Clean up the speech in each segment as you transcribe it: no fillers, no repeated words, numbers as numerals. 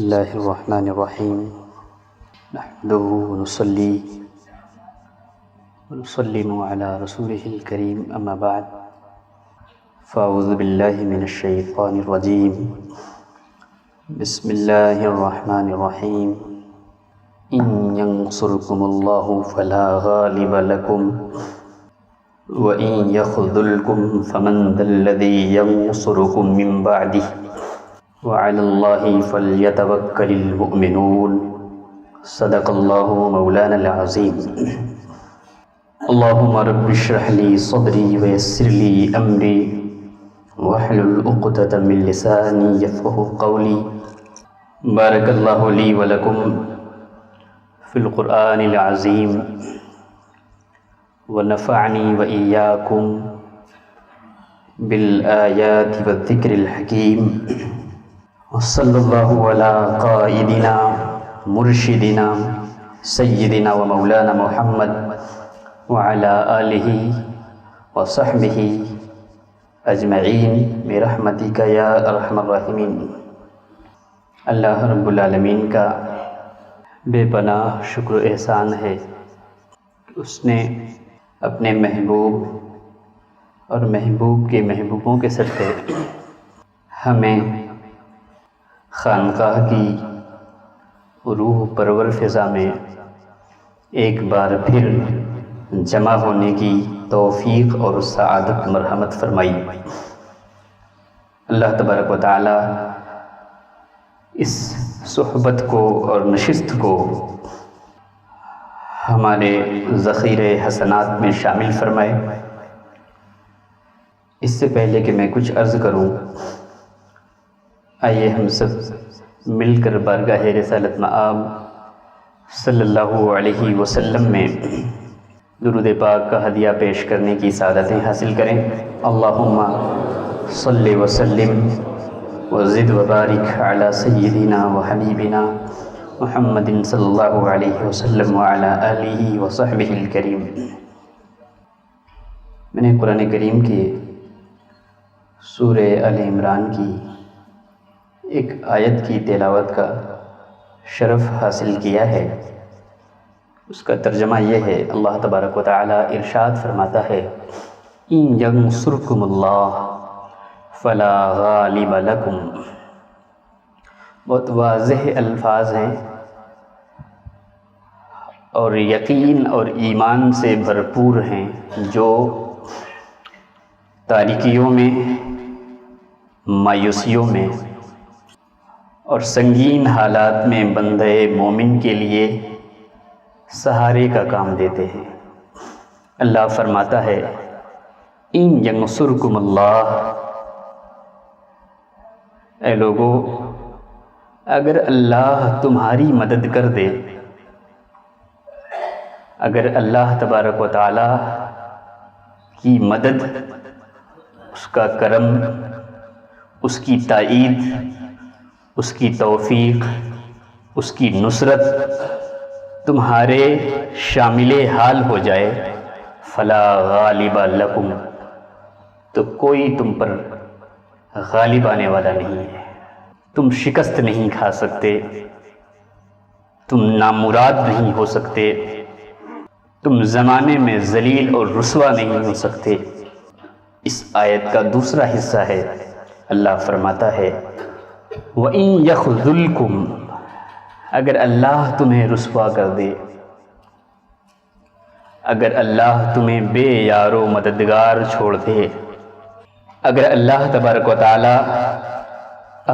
اللہ الرحمن الرحیم نحمده ونصلی ونسلم علی رسولہ الکریم اما بعد فاعوذ باللہ من الشیطان الرجیم بسم اللہ الرحمن الرحیم ان ینصرکم اللہ فلا غالب لکم وَإِن يَخْذُلْكُمْ فَمَنْ ذَا الَّذِي يَنصُرُكُم مِّن بَعْدِهِ وَعَلَى اللَّهِ فَلْيَتَوَكَّلِ الْمُؤْمِنُونَ صدق اللہ مولانا العظیم۔ اللہم رب اشرح لی صدری ویسر لی امری واحلل عقدۃ من لسانی یفقہوا قولی۔ بارک اللہ لی ولکم فی القرآن العظیم ونفعنی وإیاکم بالآیات والذکر الحکیم، وصلی اللہ علی قائدنا مرشدنا سیدنا ومولانا محمد وعلی آلہ وصحبہ اجمعین برحمتک یا ارحم الراحمین۔ اللہ رب العالمین کا بے پناہ شکر و احسان ہے کہ اس نے اپنے محبوب اور محبوب کے محبوبوں کے صدقے ہمیں خانقاہ کی روح پرور فضا میں ایک بار پھر جمع ہونے کی توفیق اور سعادت مرحمت فرمائی۔ اللہ تبارک و تعالی اس صحبت کو اور نشست کو ہمارے ذخیرہ حسنات میں شامل فرمائے۔ اس سے پہلے کہ میں کچھ عرض کروں، آئیے ہم سب مل کر بارگاہ رسالت مآب صلی اللہ علیہ وسلم میں درود پاک کا ہدیہ پیش کرنے کی سعادتیں حاصل کریں۔ اللہم صلی وسلم وزد وبارک علی سیدنا وحبیبنا محمد صلی اللہ علیہ وسلم وعلی آلہ وصحبہ الکریم۔ میں نے قرآن کریم کی سورہ آل عمران کی ایک آیت کی تلاوت کا شرف حاصل کیا ہے۔ اس کا ترجمہ یہ ہے، اللہ تبارک و تعالی ارشاد فرماتا ہے، ان ینصرکم اللہ فلا غالب لکم۔ بہت واضح الفاظ ہیں اور یقین اور ایمان سے بھرپور ہیں، جو تاریکیوں میں، مایوسیوں میں اور سنگین حالات میں بندہ مومن کے لیے سہارے کا کام دیتے ہیں۔ اللہ فرماتا ہے، ان ینصرکم اللہ، اے لوگو اگر اللہ تمہاری مدد کر دے، اگر اللہ تبارک و تعالی کی مدد، اس کا کرم، اس کی تائید، اس کی توفیق، اس کی نصرت تمہارے شامل حال ہو جائے، فلا غالب لکم، تو کوئی تم پر غالب آنے والا نہیں ہے، تم شکست نہیں کھا سکتے، تم نامراد نہیں ہو سکتے، تم زمانے میں ذلیل اور رسوا نہیں ہو سکتے۔ اس آیت کا دوسرا حصہ ہے، اللہ فرماتا ہے، وَإِن يَخْذُلْكُمْ، اگر اللہ تمہیں رسوا کر دے، اگر اللہ تمہیں بے یار و مددگار چھوڑ دے، اگر اللہ تبارک و تعالی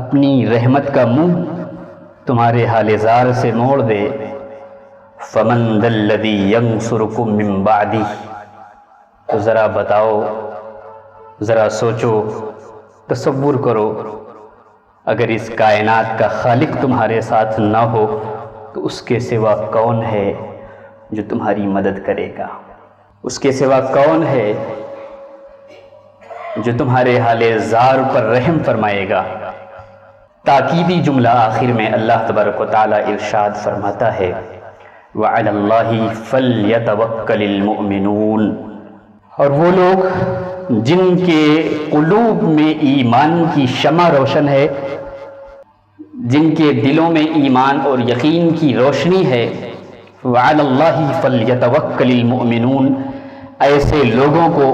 اپنی رحمت کا منہ تمہارے حال زار سے موڑ دے، فَمَنْ ذَا الَّذِي يَنصُرُكُم مِّن بَعْدِهِ، تو ذرا بتاؤ، ذرا سوچو، تصور کرو، اگر اس کائنات کا خالق تمہارے ساتھ نہ ہو تو اس کے سوا کون ہے جو تمہاری مدد کرے گا؟ اس کے سوا کون ہے جو تمہارے حال زار پر رحم فرمائے گا؟ تاکیدی جملہ آخر میں اللہ تبارک و تعالی ارشاد فرماتا ہے، وَعَلَى اللَّهِ فَلْيَتَوَكَّلِ الْمُؤْمِنُونَ، اور وہ لوگ جن کے قلوب میں ایمان کی شمع روشن ہے، جن کے دلوں میں ایمان اور یقین کی روشنی ہے، وعلی اللہ فلیتوکل المؤمنون، ایسے لوگوں کو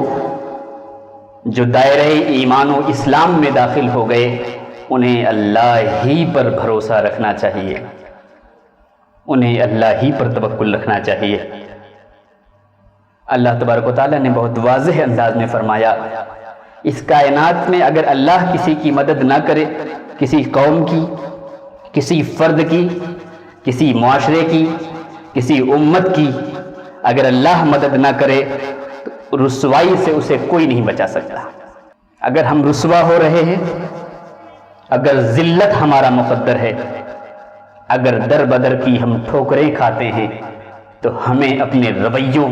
جو دائرہ ایمان و اسلام میں داخل ہو گئے، انہیں اللہ ہی پر بھروسہ رکھنا چاہیے، انہیں اللہ ہی پر توکل رکھنا چاہیے۔ اللہ تبارک و تعالیٰ نے بہت واضح انداز میں فرمایا، اس کائنات میں اگر اللہ کسی کی مدد نہ کرے، کسی قوم کی، کسی فرد کی، کسی معاشرے کی، کسی امت کی اگر اللہ مدد نہ کرے تو رسوائی سے اسے کوئی نہیں بچا سکتا۔ اگر ہم رسوا ہو رہے ہیں، اگر ذلت ہمارا مقدر ہے، اگر در بدر کی ہم ٹھوکریں کھاتے ہیں، تو ہمیں اپنے رویوں،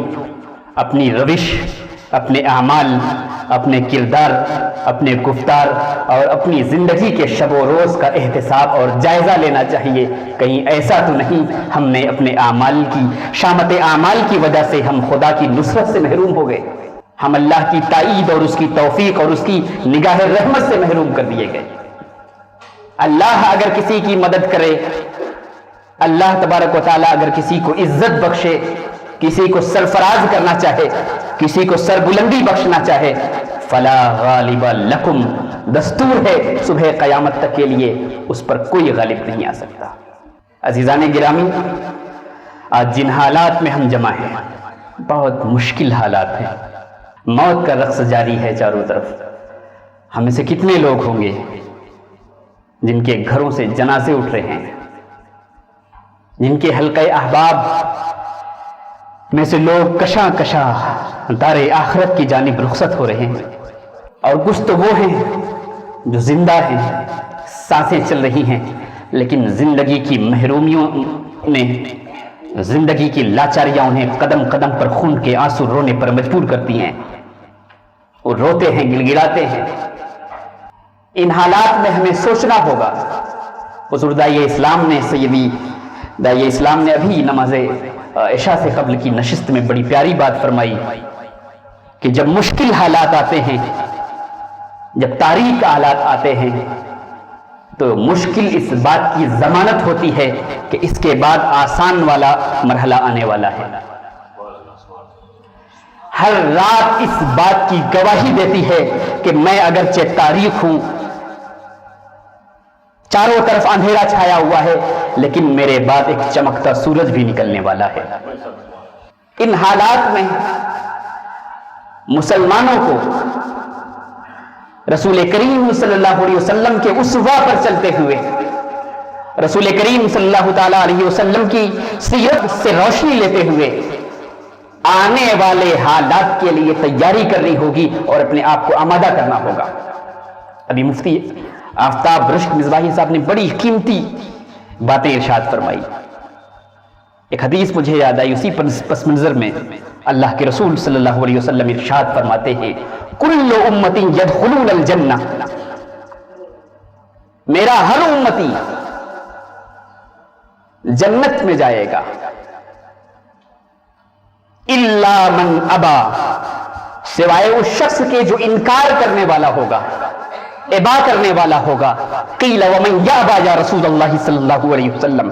اپنی روش، اپنے اعمال، اپنے کردار، اپنے گفتار اور اپنی زندگی کے شب و روز کا احتساب اور جائزہ لینا چاہیے۔ کہیں ایسا تو نہیں ہم نے اپنے اعمال کی، شامت اعمال کی وجہ سے ہم خدا کی نصرت سے محروم ہو گئے، ہم اللہ کی تائید اور اس کی توفیق اور اس کی نگاہ رحمت سے محروم کر دیے گئے۔ اللہ اگر کسی کی مدد کرے، اللہ تبارک و تعالیٰ اگر کسی کو عزت بخشے، کسی کو سرفراز کرنا چاہے، کسی کو سربلندی بخشنا چاہے، فلا غالب لکم، دستور ہے صبح قیامت تک کے لیے اس پر کوئی غالب نہیں آ سکتا۔ عزیزان گرامی، آج جن حالات میں ہم جمع ہیں بہت مشکل حالات ہیں، موت کا رقص جاری ہے چاروں طرف۔ ہم میں سے کتنے لوگ ہوں گے جن کے گھروں سے جنازے اٹھ رہے ہیں، جن کے حلقہ احباب میں سے لوگ کشاں کشاں دار آخرت کی جانب رخصت ہو رہے ہیں، اور کچھ تو وہ ہیں جو زندہ ہیں، سانسیں چل رہی ہیں، لیکن زندگی کی محرومیوں نے، زندگی کی لاچاریاں انہیں قدم قدم پر خون کے آنسو رونے پر مجبور کرتی ہیں، وہ روتے ہیں، گڑ گڑاتے ہیں۔ ان حالات میں ہمیں سوچنا ہوگا۔ حضور داعیہ اسلام نے، سیدی داعیہ اسلام نے ابھی نماز عشاء سے قبل کی نشست میں بڑی پیاری بات فرمائی کہ جب مشکل حالات آتے ہیں، جب تاریک حالات آتے ہیں، تو مشکل اس بات کی ضمانت ہوتی ہے کہ اس کے بعد آسان والا مرحلہ آنے والا ہے۔ ہر رات اس بات کی گواہی دیتی ہے کہ میں اگرچہ تاریک ہوں، چاروں طرف اندھیرا چھایا ہوا ہے، لیکن میرے بعد ایک چمکتا سورج بھی نکلنے والا ہے۔ ان حالات میں مسلمانوں کو رسول کریم صلی اللہ علیہ وسلم کے اسوہ پر چلتے ہوئے، رسول کریم صلی اللہ تعالیٰ علیہ وسلم کی سیرت سے روشنی لیتے ہوئے آنے والے حالات کے لیے تیاری کرنی ہوگی اور اپنے آپ کو آمادہ کرنا ہوگا۔ ابھی مفتی آفتاب رشک مصباحی صاحب نے بڑی قیمتی باتیں ارشاد فرمائی۔ ایک حدیث مجھے یاد آئی، اسی پس منظر میں اللہ کے رسول صلی اللہ علیہ وسلم ارشاد فرماتے ہیں، کل امتی یدخلون الجنہ، میرا ہر امتی جنت میں جائے گا، الا من ابا، سوائے اس شخص کے جو انکار کرنے والا ہوگا، ابا کرنے والا ہوگا۔ قیل ومن یابا یا رسول اللہ صلی اللہ علیہ وسلم،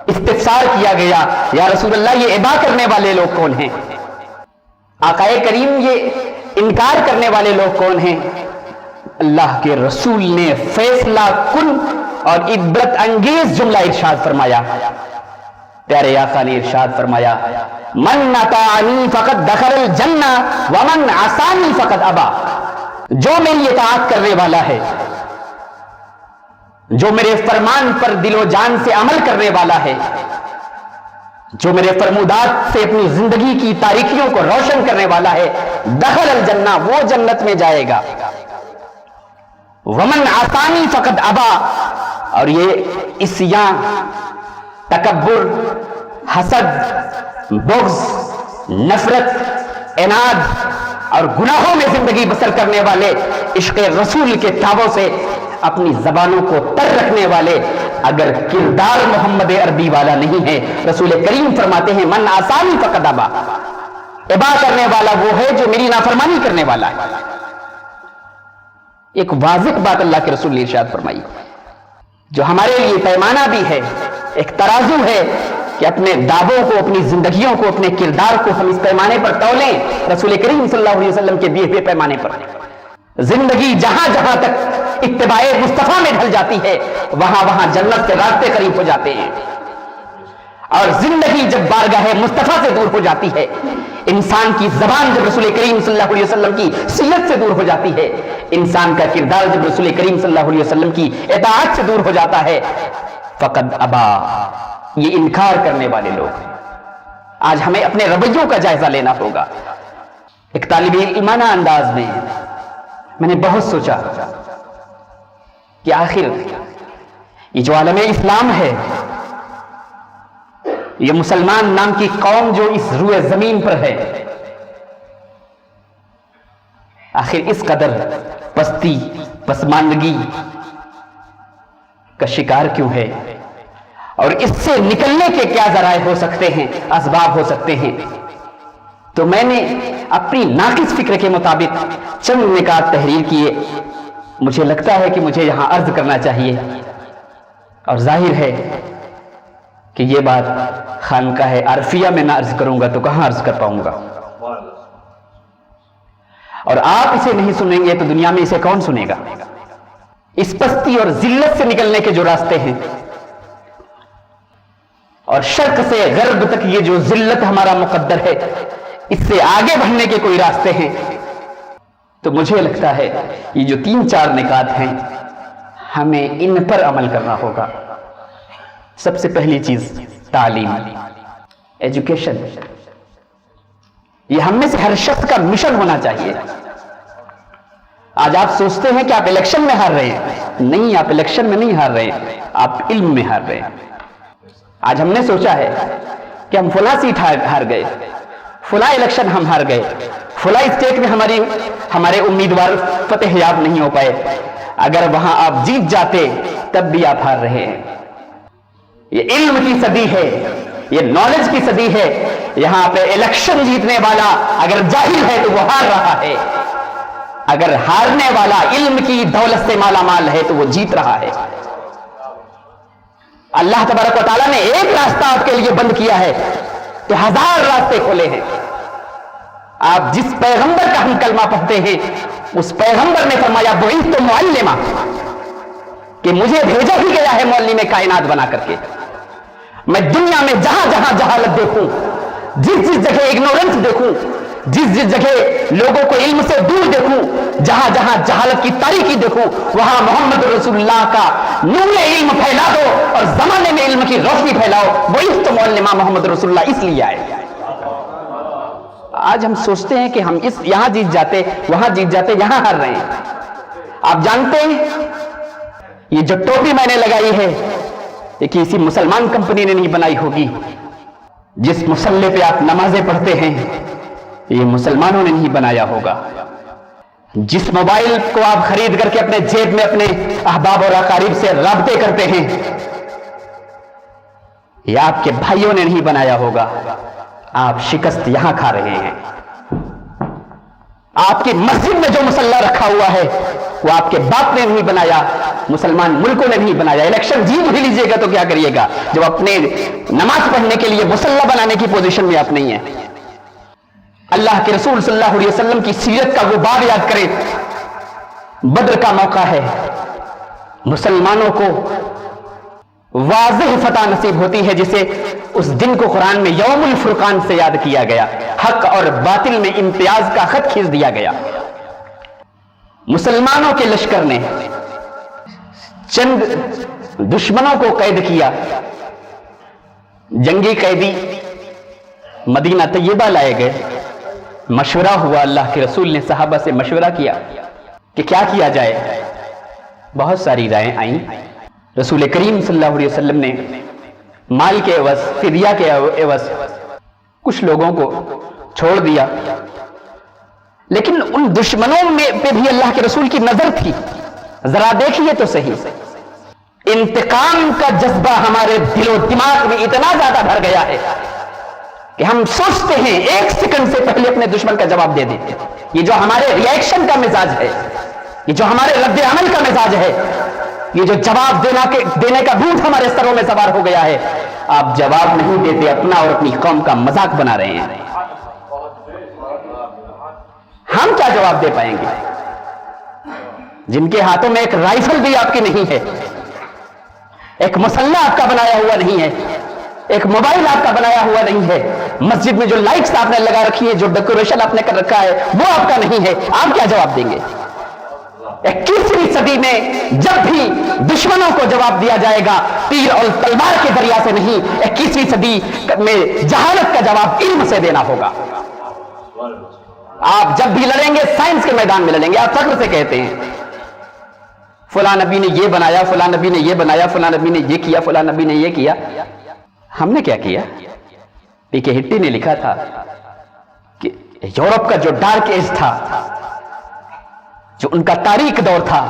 استفسار کیا گیا یا رسول اللہ یہ ابا کرنے والے لوگ کون ہیں؟ آقا کریم یہ انکار کرنے والے لوگ کون ہیں؟ اللہ کے رسول نے فیصلہ کن اور عبرت انگیز جملہ ارشاد فرمایا۔ پیارے آقا نے ارشاد فرمایا، من اطاعنی فقد دخل الجنہ ومن عصانی فقد ابا، جو میری اطاعت کرنے والا ہے، جو میرے فرمان پر دل و جان سے عمل کرنے والا ہے، جو میرے فرمودات سے اپنی زندگی کی تاریکیوں کو روشن کرنے والا ہے، دخل الجنہ، وہ جنت میں جائے گا۔ ومن عصانی فقد ابا، اور یہ عصیان، تکبر، حسد، بغض، نفرت، عناد اور گناہوں میں زندگی بسر کرنے والے، عشق رسول کے تابوں سے اپنی زبانوں کو تر رکھنے والے، اگر کردار محمد عربی والا نہیں ہے، رسول کریم فرماتے ہیں من عصانی فقد ابا، ابا کرنے والا وہ ہے جو میری نافرمانی کرنے والا ہے۔ ایک واضح بات اللہ کے رسول نے ارشاد فرمائی۔ جو ہمارے لیے پیمانہ بھی ہے، ایک ترازو ہے کہ اپنے دعووں کو، اپنی زندگیوں کو، اپنے کردار کو ہم اس پیمانے پر تولیں، رسول کریم صلی اللہ علیہ وسلم کے دیے ہوئے پیمانے پر۔ زندگی جہاں جہاں تک اتباع مصطفیٰ میں ڈھل جاتی ہے، وہاں وہاں جنت کے راستے قریب ہو جاتے ہیں، اور زندگی جب بارگاہ مصطفیٰ سے دور ہو جاتی ہے، انسان کی زبان جب رسول کریم صلی اللہ علیہ وسلم کی سیرت سے دور ہو جاتی ہے، انسان کا کردار جب رسول کریم صلی اللہ علیہ وسلم کی اطاعت سے دور ہو جاتا ہے، فقد ابا، یہ انکار کرنے والے لوگ۔ آج ہمیں اپنے رویوں کا جائزہ لینا ہوگا۔ ایک طالب علمانہ انداز میں نے بہت سوچا کہ آخر یہ جو عالم اسلام ہے، یہ مسلمان نام کی قوم جو اس روئے زمین پر ہے، آخر اس قدر پستی، پسماندگی کا شکار کیوں ہے، اور اس سے نکلنے کے کیا ذرائع ہو سکتے ہیں، اسباب ہو سکتے ہیں۔ تو میں نے اپنی ناقص فکر کے مطابق چند نکات تحریر کیے۔ مجھے لگتا ہے کہ مجھے یہاں عرض کرنا چاہیے، اور ظاہر ہے کہ یہ بات خانقاہ عرفیہ میں نہ عرض کروں گا تو کہاں عرض کر پاؤں گا، اور آپ اسے نہیں سنیں گے تو دنیا میں اسے کون سنے گا۔ اس پستی اور ذلت سے نکلنے کے جو راستے ہیں، اور شرق سے غرب تک یہ جو ذلت ہمارا مقدر ہے، اس سے آگے بڑھنے کے کوئی راستے ہیں، تو مجھے لگتا ہے یہ جو 3-4 نکات ہیں، ہمیں ان پر عمل کرنا ہوگا۔ سب سے پہلی چیز تعلیم، ایجوکیشن۔ یہ ہم میں سے ہر شخص کا مشن ہونا چاہیے۔ آج آپ سوچتے ہیں کہ آپ الیکشن میں ہار رہے ہیں، نہیں، آپ الیکشن میں نہیں ہار رہے ہیں، آپ علم میں ہار رہے ہیں۔ آج ہم نے سوچا ہے کہ ہم فلاں سیٹ ہار گئے، فلاں الیکشن ہم ہار گئے، فلاں اسٹیٹ میں ہمارے امیدوار فتح یاب نہیں ہو پائے، اگر وہاں آپ جیت جاتے تب بھی آپ ہار رہے ہیں۔ یہ علم کی صدی ہے، یہ نالج کی صدی ہے۔ یہاں پہ الیکشن جیتنے والا اگر جاہل ہے تو وہ ہار رہا ہے، اگر ہارنے والا علم کی دولت سے مالا مال ہے تو وہ جیت رہا ہے۔ اللہ تبارک و تعالیٰ نے ایک راستہ آپ کے لیے بند کیا ہے تو 1000 راستے کھولے ہیں۔ آپ جس پیغمبر کا ہم کلمہ پڑھتے ہیں، اس پیغمبر نے فرمایا بعثت معلما، کہ مجھے بھیجا ہی گیا ہے معلم کائنات بنا کر کے۔ میں دنیا میں جہاں جہاں جہالت دیکھوں، جس جگہ اگنورنس دیکھوں، جس جگہ لوگوں کو علم سے دور دیکھوں، جہاں جہاں جہالت کی تاریکی دیکھوں، وہاں محمد رسول اللہ کا نور علم پھیلا دو اور زمانے میں علم کی روشنی پھیلاؤ۔ بعثت معلما، محمد رسول اللہ اس لیے آئے۔ آج ہم سوچتے ہیں کہ ہم یہاں جیت جاتے، وہاں جیت جاتے، یہاں ہار رہے ہیں۔ آپ جانتے ہیں یہ جو ٹوپی میں نے لگائی ہے، یہ کسی مسلمان کمپنی نے نہیں بنائی ہوگی۔ جس مصلے پہ آپ نمازیں پڑھتے ہیں، یہ مسلمانوں نے نہیں بنایا ہوگا۔ جس موبائل کو آپ خرید کر کے اپنے جیب میں اپنے احباب اور اقارب سے رابطے کرتے ہیں، یہ آپ کے بھائیوں نے نہیں بنایا ہوگا۔ آپ شکست یہاں کھا رہے ہیں۔ آپ کی مسجد میں جو مصلی رکھا ہوا ہے وہ آپ کے باپ نے نہیں بنایا، مسلمان ملکوں نے نہیں بنایا۔ الیکشن جیت بھی لیجئے گا تو کیا کریے گا جب اپنے نماز پڑھنے کے لیے مصلی بنانے کی پوزیشن میں آپ نہیں ہیں۔ اللہ کے رسول صلی اللہ علیہ وسلم کی سیرت کا وہ باب یاد کریں۔ بدر کا موقع ہے، مسلمانوں کو واضح فتح نصیب ہوتی ہے، جسے اس دن کو قرآن میں یوم الفرقان سے یاد کیا گیا۔ حق اور باطل میں امتیاز کا خط کھینچ دیا گیا۔ مسلمانوں کے لشکر نے چند دشمنوں کو قید کیا، جنگی قیدی مدینہ طیبہ لائے گئے۔ مشورہ ہوا، اللہ کے رسول نے صحابہ سے مشورہ کیا کہ کیا کیا جائے۔ بہت ساری رائیں آئیں۔ رسول کریم صلی اللہ علیہ وسلم نے مال کے عوض، فدیہ کے عوض کچھ لوگوں کو چھوڑ دیا، لیکن ان دشمنوں پہ بھی اللہ کے رسول کی نظر تھی۔ ذرا دیکھیے تو صحیح، انتقام کا جذبہ ہمارے دل و دماغ میں اتنا زیادہ بھر گیا ہے کہ ہم سوچتے ہیں 1 سیکنڈ سے پہلے اپنے دشمن کا جواب دے دیتے۔ یہ جو ہمارے ری ایکشن کا مزاج ہے، یہ جو ہمارے رد عمل کا مزاج ہے، یہ جو جواب دینے کا بھوت ہمارے سروں میں سوار ہو گیا ہے، آپ جواب نہیں دیتے، اپنا اور اپنی قوم کا مذاق بنا رہے ہیں۔ ہم کیا جواب دے پائیں گے جن کے ہاتھوں میں ایک رائفل بھی آپ کی نہیں ہے، ایک مسلح آپ کا بنایا ہوا نہیں ہے، ایک موبائل آپ کا بنایا ہوا نہیں ہے، مسجد میں جو لائٹس آپ نے لگا رکھی ہے، جو ڈیکوریشن آپ نے کر رکھا ہے وہ آپ کا نہیں ہے، آپ کیا جواب دیں گے؟ 21ویں صدی میں جب بھی دشمنوں کو جواب دیا جائے گا تیر اور تلوار کے ذریعہ سے نہیں، 21ویں صدی میں جہالت کا جواب علم سے دینا ہوگا۔ آپ جب بھی لڑیں گے سائنس کے میدان میں لڑیں گے۔ آپ فخر سے کہتے ہیں فلاں نبی نے یہ بنایا، فلاں نبی نے یہ بنایا، فلاں نبی نے یہ کیا، فلاں نبی نے یہ کیا۔ ہم نے کیا کیا؟ پی کے ہٹی نے لکھا تھا کہ یورپ کا جو ڈارک ایج تھا، جو ان کا تاریک دور تھا،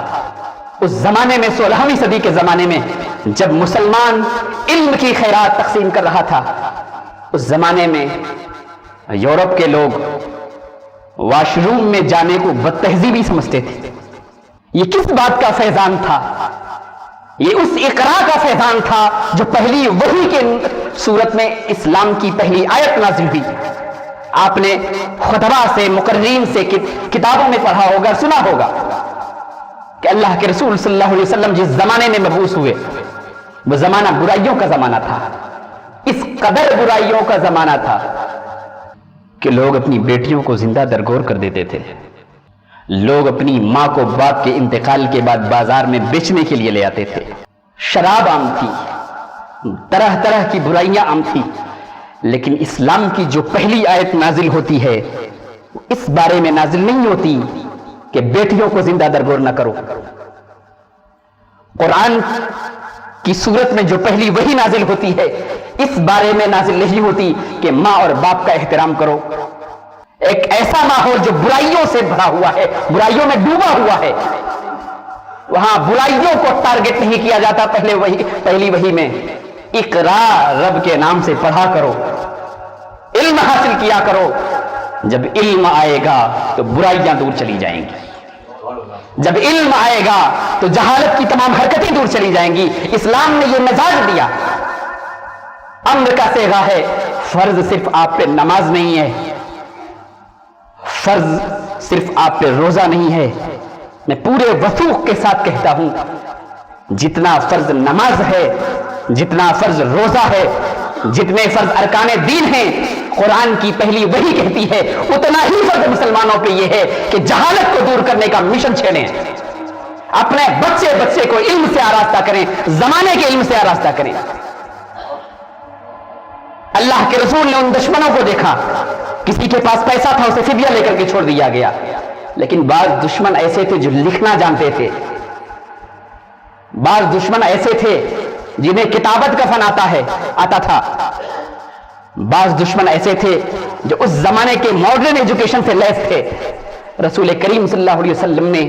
اس زمانے میں 16ویں صدی کے زمانے میں جب مسلمان علم کی خیرات تقسیم کر رہا تھا، اس زمانے میں یورپ کے لوگ واش روم میں جانے کو بدتہذیبی سمجھتے تھے۔ یہ کس بات کا فیضان تھا؟ یہ اس اقرا کا فیضان تھا جو پہلی وحی کے صورت میں اسلام کی پہلی آیت نازل ہوئی۔ آپ نے خطبہ سے، مقررین سے، کتابوں میں پڑھا ہوگا، سنا ہوگا کہ اللہ کے رسول صلی اللہ علیہ وسلم جس زمانے میں مبعوث ہوئے وہ زمانہ برائیوں کا زمانہ تھا، اس قدر برائیوں کا زمانہ تھا کہ لوگ اپنی بیٹیوں کو زندہ درگور کر دیتے تھے، لوگ اپنی ماں کو باپ کے انتقال کے بعد بازار میں بیچنے کے لیے لے آتے تھے، شراب عام تھی، طرح طرح کی برائیاں عام تھی، لیکن اسلام کی جو پہلی آیت نازل ہوتی ہے اس بارے میں نازل نہیں ہوتی کہ بیٹیوں کو زندہ درگور نہ کرو۔ قرآن کی صورت میں جو پہلی وحی نازل ہوتی ہے اس بارے میں نازل نہیں ہوتی کہ ماں اور باپ کا احترام کرو۔ ایک ایسا ماحول جو برائیوں سے بھرا ہوا ہے، برائیوں میں ڈوبا ہوا ہے، وہاں برائیوں کو ٹارگٹ نہیں کیا جاتا۔ پہلی وحی میں اقرا، رب کے نام سے پڑھا کرو، علم حاصل کیا کرو، جب علم آئے گا تو برائیاں دور چلی جائیں گی، جب علم آئے گا تو جہالت کی تمام حرکتیں دور چلی جائیں گی۔ اسلام نے یہ مزاج دیا، امر کا صیغہ ہے، فرض صرف آپ پہ نماز نہیں ہے، فرض صرف آپ پہ روزہ نہیں ہے۔ میں پورے وثوق کے ساتھ کہتا ہوں جتنا فرض نماز ہے، جتنا فرض روزہ ہے، جتنے فرض ارکان دین ہیں، قرآن کی پہلی وحی کہتی ہے اتنا ہی فرض مسلمانوں پہ یہ ہے کہ جہالت کو دور کرنے کا مشن چھیڑیں، اپنے بچے کو علم سے آراستہ کریں، زمانے کے علم سے آراستہ کریں۔ اللہ کے رسول نے ان دشمنوں کو دیکھا، کسی کے پاس پیسہ تھا اسے فدیہ لے کر کے چھوڑ دیا گیا، لیکن بعض دشمن ایسے تھے جو لکھنا جانتے تھے، بعض دشمن ایسے تھے جنہیں کتابت کا فن آتا تھا، بعض دشمن ایسے تھے جو اس زمانے کے ماڈرن ایجوکیشن سے لیس تھے۔ رسول کریم صلی اللہ علیہ وسلم نے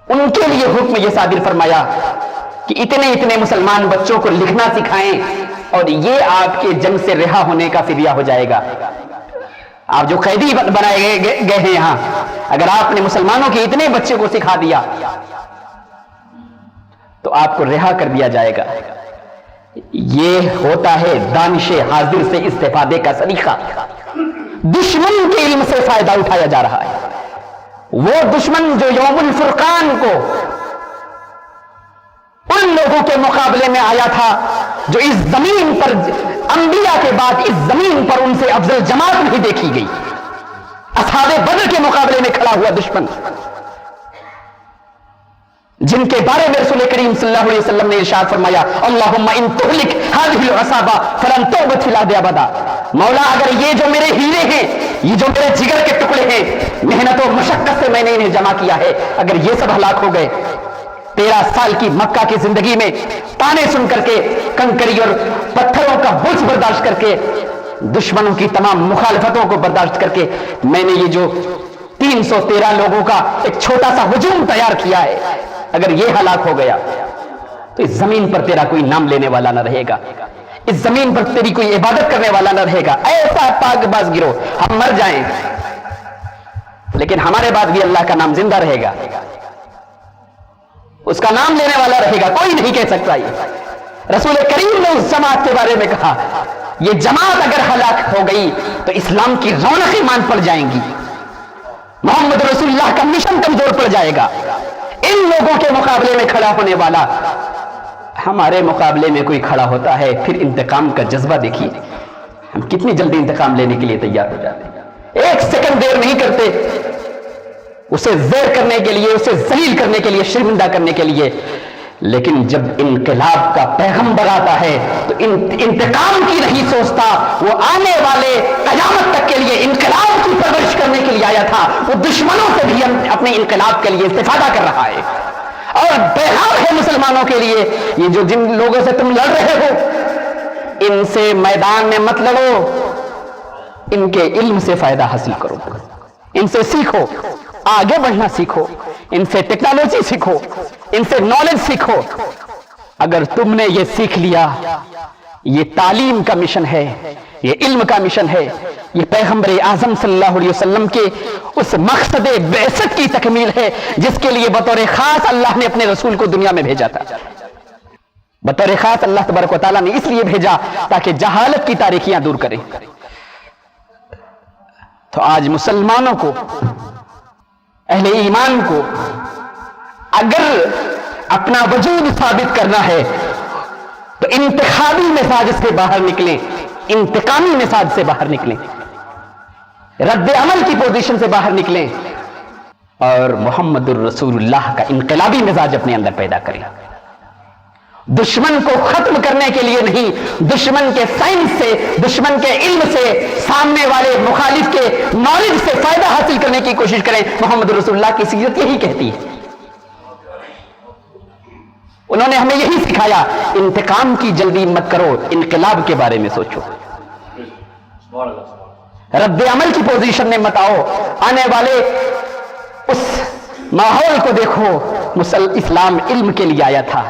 ان کے لیے حکم یہ صادر فرمایا کہ اتنے مسلمان بچوں کو لکھنا سکھائیں اور یہ آپ کے جنگ سے رہا ہونے کا فدیہ ہو جائے گا۔ آپ جو قیدی بنائے گئے ہیں یہاں، اگر آپ نے مسلمانوں کے اتنے بچے کو سکھا دیا تو آپ کو رہا کر دیا جائے گا۔ یہ ہوتا ہے دانش حاضر سے استفادے کا سلیقہ۔ دشمن کے علم سے فائدہ اٹھایا جا رہا ہے، وہ دشمن جو یوم الفرقان کو ان لوگوں کے مقابلے میں آیا تھا جو اس زمین پر انبیاء کے بعد اس زمین پر ان سے افضل جماعت نہیں دیکھی گئی، اصحاب بدر کے مقابلے میں کھڑا ہوا دشمن، جن کے بارے میں رسول کریم صلی اللہ علیہ وسلم نے ارشاد فرمایا اللہم ان تہلک هذه العصابہ فلن تعبد فی الارض ابدا۔ مولا اگر یہ جو میرے ہیرے ہیں، یہ جو میرے جگر کے ٹکڑے ہیں، محنت و مشقت سے میں نے انہیں جمع کیا ہے، اگر یہ سب ہلاک ہو گئے، 13 سال کی مکہ کی زندگی میں تانے سن کر کے، کنکری اور پتھروں کا بوجھ برداشت کر کے، دشمنوں کی تمام مخالفتوں کو برداشت کر کے میں نے یہ جو 313 لوگوں کا ایک چھوٹا سا ہجوم تیار کیا ہے، اگر یہ ہلاک ہو گیا تو اس زمین پر تیرا کوئی نام لینے والا نہ رہے گا، اس زمین پر تیری کوئی عبادت کرنے والا نہ رہے گا۔ ایسا پاک باز گرو، ہم مر جائیں لیکن ہمارے بعد بھی اللہ کا نام زندہ رہے گا۔ اس کا نام لینے والا رہے گا, کوئی نہیں کہہ سکتا. یہ رسول کریم نے اس جماعت کے بارے میں کہا, یہ جماعت اگر ہلاک ہو گئی تو اسلام کی رونقیں مان پڑ جائیں گی, محمد رسول اللہ کا مشن کمزور پڑ جائے گا. ان لوگوں کے مقابلے میں کھڑا ہونے والا ہمارے مقابلے میں کوئی کھڑا ہوتا ہے, پھر انتقام کا جذبہ دیکھیے, ہم کتنی جلدی انتقام لینے کے لیے تیار ہو جاتے ہیں, ایک سیکنڈ دیر نہیں کرتے اسے زیر کرنے کے لیے, اسے ذلیل کرنے کے لیے, شرمندہ کرنے کے لیے. لیکن جب انقلاب کا پیغمبر آتا ہے تو انتقام کی نہیں سوچتا, وہ آنے والے قیامت تک کے لیے انقلاب کی پرورش کرنے کے لیے آیا تھا. وہ دشمنوں سے بھی اپنے انقلاب کے لیے استفادہ کر رہا ہے. اور پیغام ہے مسلمانوں کے لیے, یہ جو جن لوگوں سے تم لڑ رہے ہو ان سے میدان میں مت لڑو, ان کے علم سے فائدہ حاصل کرو, ان سے سیکھو, آگے بڑھنا سیکھو, ان سے ٹیکنالوجی سیکھو, ان سے نالج سیکھو. اگر تم نے یہ سیکھ لیا, یہ تعلیم کا مشن ہے, یہ علم کا مشن ہے, یہ پیغمبر اعظم صلی اللہ علیہ وسلم کے اس مقصد بعثت کی تکمیل ہے جس کے لیے بطور خاص اللہ نے اپنے رسول کو دنیا میں بھیجا تھا. بطور خاص اللہ تبارک و تعالیٰ نے اس لیے بھیجا تاکہ جہالت کی تاریکیاں دور کریں. تو آج مسلمانوں کو, اہل ایمان کو اگر اپنا وجود ثابت کرنا ہے تو انتخابی مزاج سے باہر نکلیں, انتقامی مزاج سے باہر نکلیں, رد عمل کی پوزیشن سے باہر نکلیں اور محمد الرسول اللہ کا انقلابی مزاج اپنے اندر پیدا کریں. دشمن کو ختم کرنے کے لیے نہیں, دشمن کے سائنس سے, دشمن کے علم سے, سامنے والے مخالف کے نالج سے فائدہ حاصل کرنے کی کوشش کریں. محمد رسول اللہ کی سیرت یہی کہتی ہے. انہوں نے ہمیں یہی سکھایا, انتقام کی جلدی مت کرو, انقلاب کے بارے میں سوچو, رد عمل کی پوزیشن میں مت آؤ, آنے والے اس ماحول کو دیکھو. اسلام علم کے لیے آیا تھا,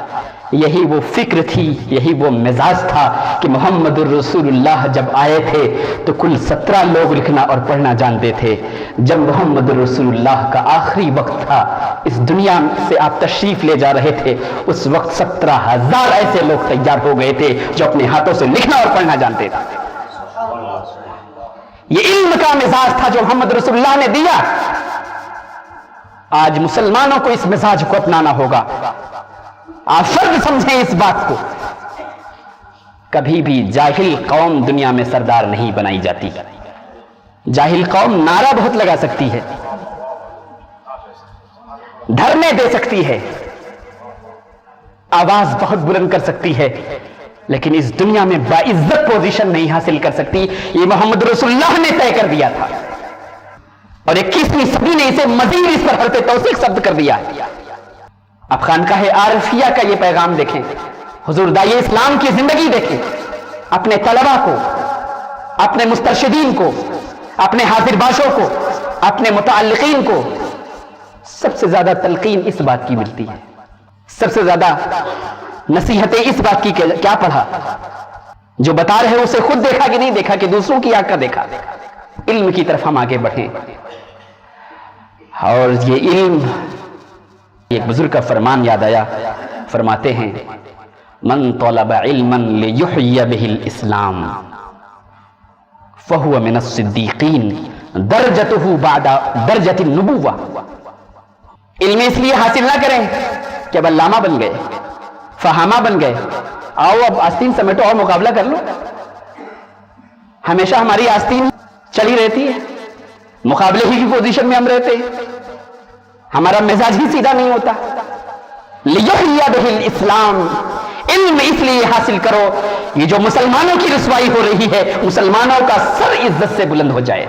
یہی وہ فکر تھی, یہی وہ مزاج تھا کہ محمد الرسول اللہ جب آئے تھے تو کل 17 لوگ لکھنا اور پڑھنا جانتے تھے. جب محمد الرسول اللہ کا آخری وقت تھا, اس دنیا سے آپ تشریف لے جا رہے تھے, اس وقت 17,000 ایسے لوگ تیار ہو گئے تھے جو اپنے ہاتھوں سے لکھنا اور پڑھنا جانتے تھے. یہ علم کا مزاج تھا جو محمد رسول اللہ نے دیا. آج مسلمانوں کو اس مزاج کو اپنانا ہوگا. آپ فرض سمجھیں اس بات کو, کبھی بھی جاہل قوم دنیا میں سردار نہیں بنائی جاتی. جاہل قوم نعرہ بہت لگا سکتی ہے, دھرنے دے سکتی ہے, آواز بہت بلند کر سکتی ہے, لیکن اس دنیا میں باعزت پوزیشن نہیں حاصل کر سکتی. یہ محمد رسول اللہ نے طے کر دیا تھا اور 21ویں صدی نے اسے مزید اس پر حرف توثیق ثبت کر دیا. اب خانقاہ عارفیہ کا یہ پیغام دیکھیں, حضور داعی اسلام کی زندگی دیکھیں, اپنے طلبہ کو, اپنے مسترشدین کو, اپنے حاضر باشوں کو, اپنے متعلقین کو سب سے زیادہ تلقین اس بات کی ملتی ہے, سب سے زیادہ نصیحتیں اس بات کی کیا پڑھا, جو بتا رہے اسے خود دیکھا کہ نہیں دیکھا, کہ دوسروں کی آنکھ کا دیکھا. علم کی طرف ہم آگے بڑھیں. اور یہ علم, ایک بزرگ کا فرمان یاد آیا, فرماتے ہیں من طلب علما لیحیی بہ الاسلام فہو من الصدیقین درجتہ بعد درجۃ النبوہ. علم اس لیے حاصل نہ کریں کہ اب علامہ بن گئے, فہامہ بن گئے, آؤ اب آستین سمیٹو اور مقابلہ کر لو. ہمیشہ ہماری آستین چلی رہتی ہے, مقابلے ہی کی پوزیشن میں ہم رہتے ہیں, ہمارا مزاج ہی سیدھا نہیں ہوتا. لیحیی بہ الاسلام, علم اس لیے حاصل کرو یہ جو مسلمانوں کی رسوائی ہو رہی ہے مسلمانوں کا سر عزت سے بلند ہو جائے.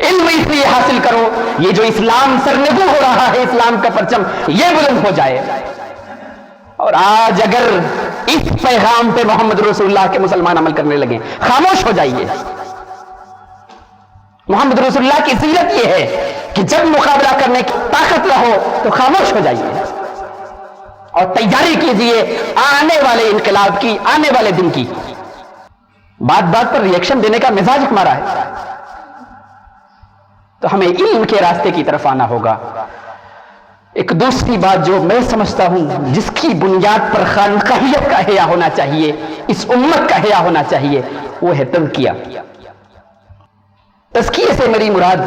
علم اس لیے حاصل کرو یہ جو اسلام سرنگو ہو رہا ہے, اسلام کا پرچم یہ بلند ہو جائے. اور آج اگر اس پیغام پہ محمد رسول اللہ کے مسلمان عمل کرنے لگیں, خاموش ہو جائیے. محمد رسول اللہ کی سیرت یہ ہے کہ جب مقابلہ کرنے کی طاقت نہ ہو تو خاموش ہو جائیے اور تیاری کیجئے آنے والے انقلاب کی, آنے والے دن کی. بات بات پر ریئیکشن دینے کا مزاج ہمارا ہے, تو ہمیں علم کے راستے کی طرف آنا ہوگا. ایک دوسری بات جو میں سمجھتا ہوں جس کی بنیاد پر خانقاہیت کا احیاء ہونا چاہیے، اس امت کا احیاء ہونا چاہیے، وہ ہے تزکیہ۔ تزکیے سے میری مراد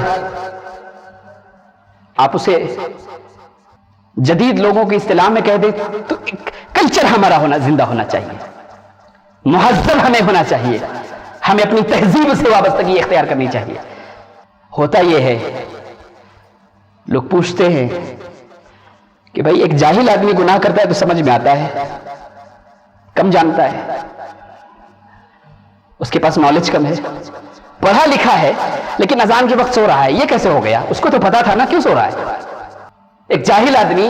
آپ اسے جدید لوگوں کی اصطلاح میں کہہ دیں تو کلچر ہمارا زندہ ہونا چاہیے، مہذب ہمیں ہونا چاہیے، ہمیں اپنی تہذیب سے وابستگی اختیار کرنی چاہیے۔ ہوتا یہ ہے، لوگ پوچھتے ہیں کہ بھائی ایک جاہل آدمی گناہ کرتا ہے تو سمجھ میں آتا ہے، کم جانتا ہے، اس کے پاس نالج کم ہے، پڑھا لکھا ہے لیکن اذان کے وقت سو رہا ہے، یہ کیسے ہو گیا؟ اس کو تو پتا تھا نا کیوں سو رہا ہے۔ ایک جاہل آدمی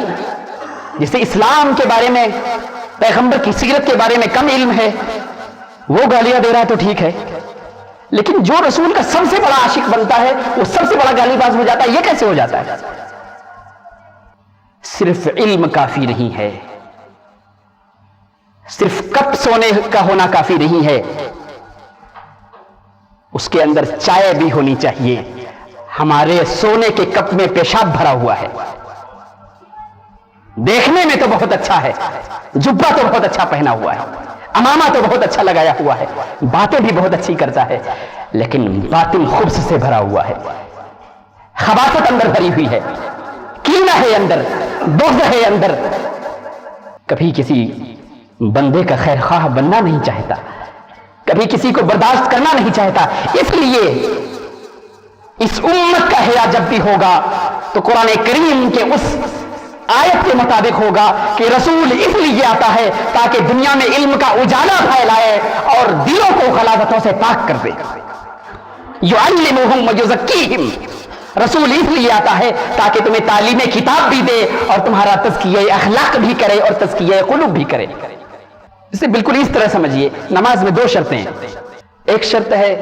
جسے اسلام کے بارے میں، پیغمبر کی سیرت کے بارے میں کم علم ہے، وہ گالیاں دے رہا ہے تو ٹھیک ہے، لیکن جو رسول کا سب سے بڑا عاشق بنتا ہے وہ سب سے بڑا گالی باز ہو جاتا ہے، یہ کیسے ہو جاتا ہے؟ صرف علم کافی نہیں ہے، صرف کپ سونے کا ہونا کافی نہیں ہے، اس کے اندر چائے بھی ہونی چاہیے۔ ہمارے سونے کے کپ میں پیشاب بھرا ہوا ہے، دیکھنے میں تو بہت اچھا ہے، جبہ تو بہت اچھا پہنا ہوا ہے، امامہ تو بہت اچھا لگایا ہوا ہے، باتیں بھی بہت اچھی کرتا ہے، لیکن باطن خبث سے بھرا ہوا ہے، خباثت اندر بھری ہوئی ہے، کینہ ہے اندر، بغض ہے اندر، کبھی کسی بندے کا خیر خواہ بننا نہیں چاہتا، کبھی کسی کو برداشت کرنا نہیں چاہتا۔ اس لیے اس امت کا حیا جب بھی ہوگا تو قرآن کریم کے اس آیت کے مطابق ہوگا کہ رسول اس لیے آتا ہے تاکہ دنیا میں علم کا اجالا پھیلائے اور دلوں کو غلاظتوں سے پاک کر دے۔ یعلمہم ویزکیہم، رسول اس لیے آتا ہے تاکہ تمہیں تعلیم کتاب بھی دے اور تمہارا تزکیہ اخلاق بھی کرے اور تزکیہ قلوب بھی کرے۔ اسے بالکل اس طرح سمجھیے، نماز میں دو شرطیں ہیں، ایک شرط ہے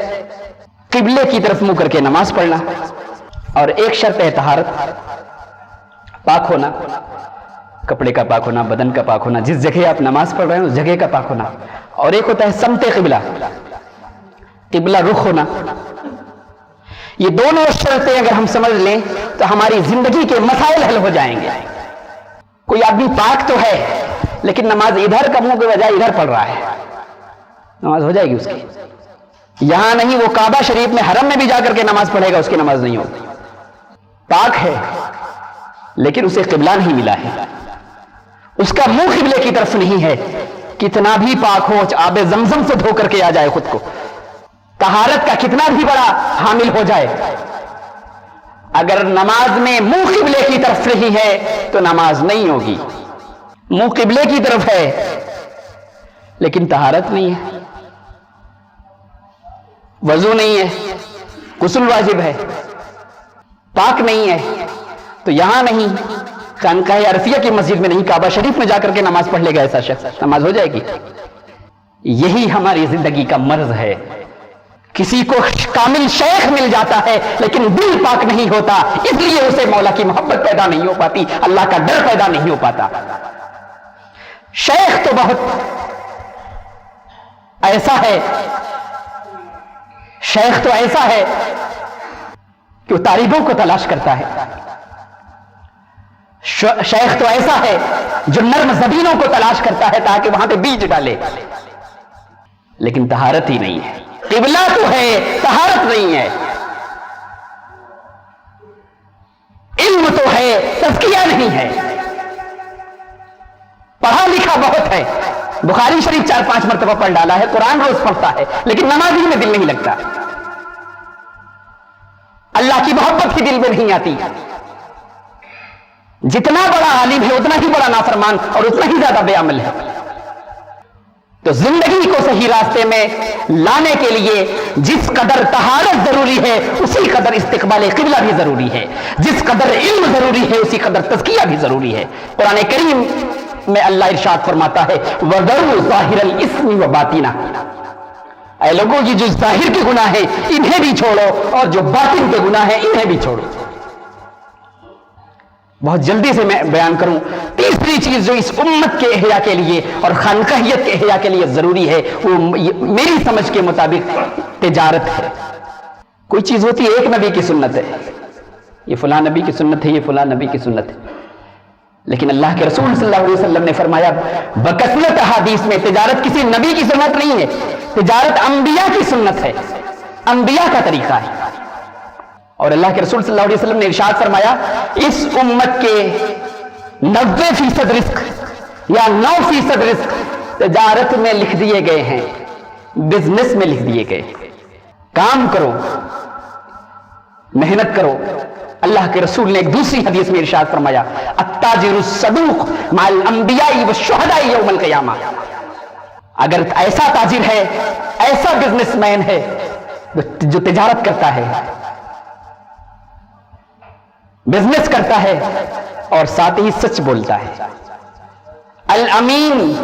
قبلے کی طرف منہ کر کے نماز پڑھنا، اور ایک شرط ہے طہارت، پاک ہونا، کپڑے کا پاک ہونا، بدن کا پاک ہونا، جس جگہ آپ نماز پڑھ رہے ہیں اس جگہ کا پاک ہونا، اور ایک ہوتا ہے سمت قبلہ، قبلہ رخ ہونا۔ یہ دونوں شرطیں اگر ہم سمجھ لیں تو ہماری زندگی کے مسائل حل ہو جائیں گے۔ کوئی آدمی پاک تو ہے لیکن نماز ادھر کا منہ کے بجائے ادھر پڑھ رہا ہے، نماز ہو جائے گی اس کی؟ یہاں نہیں، وہ کعبہ شریف میں حرم میں بھی جا کر کے نماز پڑھے گا، اس کی نماز نہیں ہوگی۔ پاک ہے لیکن اسے قبلہ نہیں ملا ہے، اس کا منہ قبلے کی طرف نہیں ہے، کتنا بھی پاک ہو، آب زمزم سے دھو کر کے آ جائے خود کو، طہارت کا کتنا بھی بڑا حامل ہو جائے، اگر نماز میں منہ قبلے کی طرف نہیں ہے تو نماز نہیں ہوگی۔ منہ قبلے کی طرف ہے لیکن طہارت نہیں ہے، وضو نہیں ہے، غسل واجب ہے، پاک نہیں ہے، تو یہاں نہیں، خانقاہ عرفیہ کی مسجد میں نہیں، کعبہ شریف میں جا کر کے نماز پڑھ لے گا ایسا شخص، نماز ہو جائے گی۔ یہی ہماری زندگی کا مرض ہے۔ کسی کو کامل شیخ مل جاتا ہے لیکن دل پاک نہیں ہوتا، اس لیے اسے مولا کی محبت پیدا نہیں ہو پاتی، اللہ کا ڈر پیدا نہیں ہو پاتا۔ شیخ تو بہت ایسا ہے، شیخ تو ایسا ہے کہ وہ تعریفوں کو تلاش کرتا ہے، شیخ تو ایسا ہے جو نرم زبینوں کو تلاش کرتا ہے تاکہ وہاں پہ بیج ڈالے، لیکن طہارت ہی نہیں ہے۔ قبلہ تو ہے، طہارت نہیں ہے، علم تو ہے، تزکیہ نہیں ہے، پڑھا لکھا بہت ہے، بخاری شریف 4-5 مرتبہ پڑھ ڈالا ہے، قرآن روز پڑھتا ہے، لیکن نماز ہی میں دل نہیں لگتا، اللہ کی محبت ہی دل میں نہیں آتی۔ جتنا بڑا عالم ہے اتنا ہی بڑا نافرمان اور اتنا ہی زیادہ بے عمل ہے۔ تو زندگی کو صحیح راستے میں لانے کے لیے جس قدر طہارت ضروری ہے اسی قدر استقبال قبلہ بھی ضروری ہے، جس قدر علم ضروری ہے اسی قدر تزکیہ بھی ضروری ہے۔ قرآن کریم میں اللہ ارشاد فرماتا ہے وَذَرُوا ظَاهِرَ الْإِثْمِ وَبَاطِنَهُ، اے لوگوں یہ جو ظاہر کے گناہ ہیں انہیں بھی چھوڑو اور جو باطن کے گناہ ہیں انہیں بھی چھوڑو۔ بہت جلدی سے میں بیان کروں، تیسری چیز جو اس امت کے احیاء کے لیے اور خانقاہیت کے احیاء کے لیے ضروری ہے وہ میری سمجھ کے مطابق تجارت ہے۔ کوئی چیز ہوتی ہے، ایک نبی کی سنت ہے، یہ فلاں نبی کی سنت ہے، یہ فلاں نبی کی سنت ہے، لیکن اللہ کے رسول صلی اللہ علیہ وسلم نے فرمایا بکثرت احادیث میں تجارت کسی نبی کی سنت نہیں ہے، تجارت انبیاء کی سنت ہے، انبیاء کا طریقہ ہے۔ اور اللہ کے رسول صلی اللہ علیہ وسلم نے ارشاد فرمایا اس امت کے 90% رزق یا 9% رزق تجارت میں لکھ دیے گئے ہیں، بزنس میں لکھ دیے گئے۔ کام کرو، محنت کرو۔ اللہ کے رسول نے ایک دوسری حدیث میں ارشاد فرمایا التاجر الصدوق مع الانبیاء والشہداء یوم القیامہ، اگر ایسا تاجر ہے، ایسا بزنس مین ہے جو تجارت کرتا ہے، بزنس کرتا ہے اور ساتھ ہی سچ بولتا ہے، الامین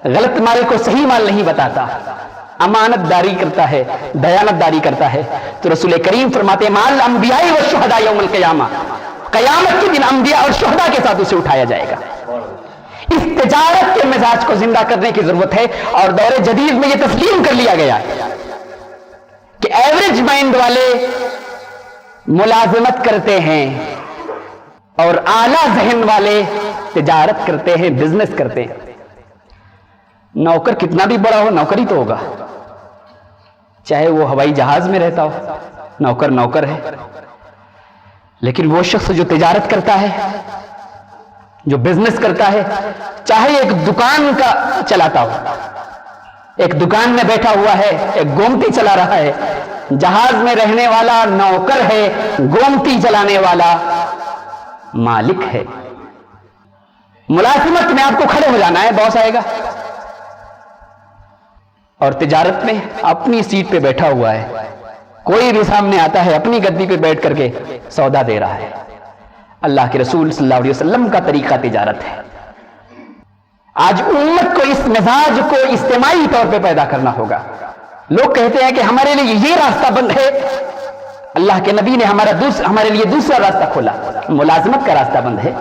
غلط مال کو صحیح مال نہیں بتاتا، امانت داری کرتا ہے، دیانت داری کرتا ہے، تو رسول کریم فرماتے ہیں مال انبیاء والشہداء یوم القیامہ، قیامت کے دن انبیاء اور شہداء کے ساتھ اسے اٹھایا جائے گا۔ اس تجارت کے مزاج کو زندہ کرنے کی ضرورت ہے، اور دور جدید میں یہ تسلیم کر لیا گیا ہے کہ ایوریج مائنڈ والے ملازمت کرتے ہیں اور اعلیٰ ذہن والے تجارت کرتے ہیں، بزنس کرتے ہیں۔ نوکر کتنا بھی بڑا ہو، نوکر ہی تو ہوگا، چاہے وہ ہوائی جہاز میں رہتا ہو، نوکر نوکر ہے۔ لیکن وہ شخص جو تجارت کرتا ہے، جو بزنس کرتا ہے، چاہے ایک دکان کا چلاتا ہو، ایک دکان میں بیٹھا ہوا ہے، ایک گومتی چلا رہا ہے، جہاز میں رہنے والا نوکر ہے، گومتی چلانے والا مالک ہے۔ ملازمت میں آپ کو کھڑے ہو جانا ہے، باس آئے گا، اور تجارت میں اپنی سیٹ پہ بیٹھا ہوا ہے، کوئی بھی سامنے آتا ہے اپنی گدی پہ بیٹھ کر کے سودا دے رہا ہے۔ اللہ کے رسول صلی اللہ علیہ وسلم کا طریقہ تجارت ہے۔ آج امت کو اس مزاج کو اجتماعی طور پہ پیدا کرنا ہوگا۔ لوگ کہتے ہیں کہ ہمارے لیے یہ راستہ بند ہے، اللہ کے نبی نے ہمارے لیے دوسرا راستہ کھولا۔ ملازمت کا راستہ بند ہے،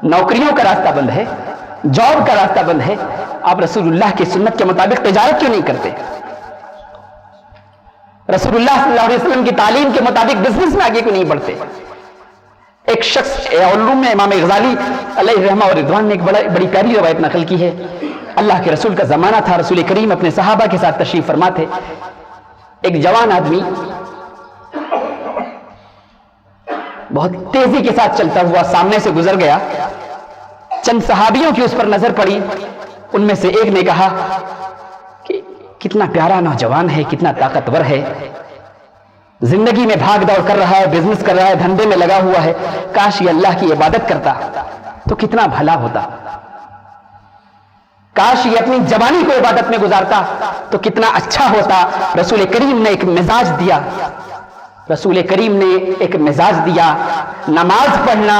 نوکریوں کا راستہ بند ہے، جاب کا راستہ بند ہے، آپ رسول اللہ کی سنت کے مطابق تجارت کیوں نہیں کرتے؟ رسول اللہ صلی اللہ علیہ وسلم کی تعلیم کے مطابق بزنس میں آگے کیوں نہیں بڑھتے؟ ایک شخص علوم میں امام غزالی علیہ رحمہ اور رضوان نے ایک بڑی پیاری روایت نقل کی ہے۔ اللہ کے رسول کا زمانہ تھا، رسول کریم اپنے صحابہ کے ساتھ تشریف فرما تھے۔ ایک جوان آدمی بہت تیزی کے ساتھ چلتا ہوا سامنے سے گزر گیا۔ چند صحابیوں کی اس پر نظر پڑی، ان میں سے ایک نے کہا کہ کتنا پیارا نوجوان ہے، کتنا طاقتور ہے، زندگی میں بھاگ دوڑ کر رہا ہے، بزنس کر رہا ہے، دھندے میں لگا ہوا ہے، کاش یہ اللہ کی عبادت کرتا تو کتنا بھلا ہوتا، کاش یہ اپنی جوانی کو عبادت میں گزارتا تو کتنا اچھا ہوتا۔ رسول کریم نے ایک مزاج دیا، رسول کریم نے ایک مزاج دیا، نماز پڑھنا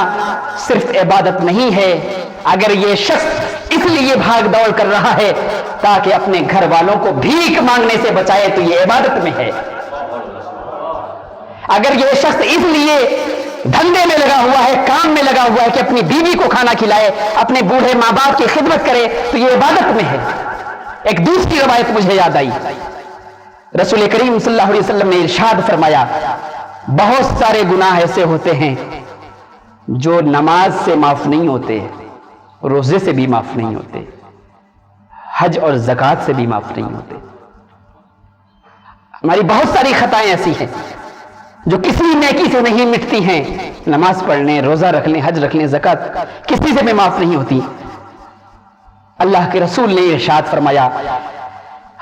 صرف عبادت نہیں ہے۔ اگر یہ شخص اس لیے بھاگ دوڑ کر رہا ہے تاکہ اپنے گھر والوں کو بھیک مانگنے سے بچائے تو یہ عبادت میں ہے۔ اگر یہ شخص اس لیے دھندے میں لگا ہوا ہے، کام میں لگا ہوا ہے کہ اپنی بیوی کو کھانا کھلائے، اپنے بوڑھے ماں باپ کی خدمت کرے تو یہ عبادت میں ہے۔ ایک دوسری روایت مجھے یاد آئی، رسول کریم صلی اللہ علیہ وسلم نے ارشاد فرمایا بہت سارے گناہ ایسے ہوتے ہیں جو نماز سے معاف نہیں ہوتے، روزے سے بھی معاف نہیں ہوتے، حج اور زکوٰۃ سے بھی معاف نہیں ہوتے۔ ہماری بہت ساری خطائیں ایسی ہیں جو کسی نیکی سے نہیں مٹتی ہیں، نماز پڑھ لیں، روزہ رکھ لیں، حج رکھ لیں، زکوٰۃ کسی سے بھی معاف نہیں ہوتی۔ اللہ کے رسول نے ارشاد فرمایا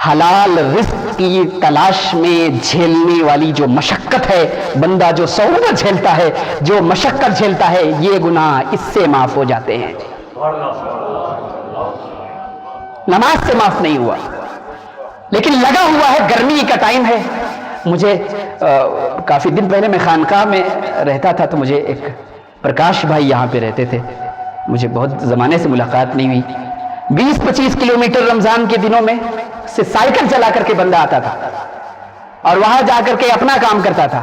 حلال رزق کی تلاش میں جھیلنے والی جو مشقت ہے، بندہ جو صعوبت جھیلتا ہے، جو مشقت جھیلتا ہے، یہ گناہ اس سے معاف ہو جاتے ہیں۔ نماز سے معاف نہیں ہوا، لیکن لگا ہوا ہے، گرمی کا ٹائم ہے۔ مجھے کافی دن پہلے میں خانقاہ میں رہتا تھا تو مجھے ایک پرکاش بھائی یہاں پہ رہتے تھے، مجھے بہت زمانے سے ملاقات نہیں ہوئی۔ 20-25 کلومیٹر رمضان کے دنوں میں سے سائیکل چلا کر کے بندہ آتا تھا اور وہاں جا کر کے اپنا کام کرتا تھا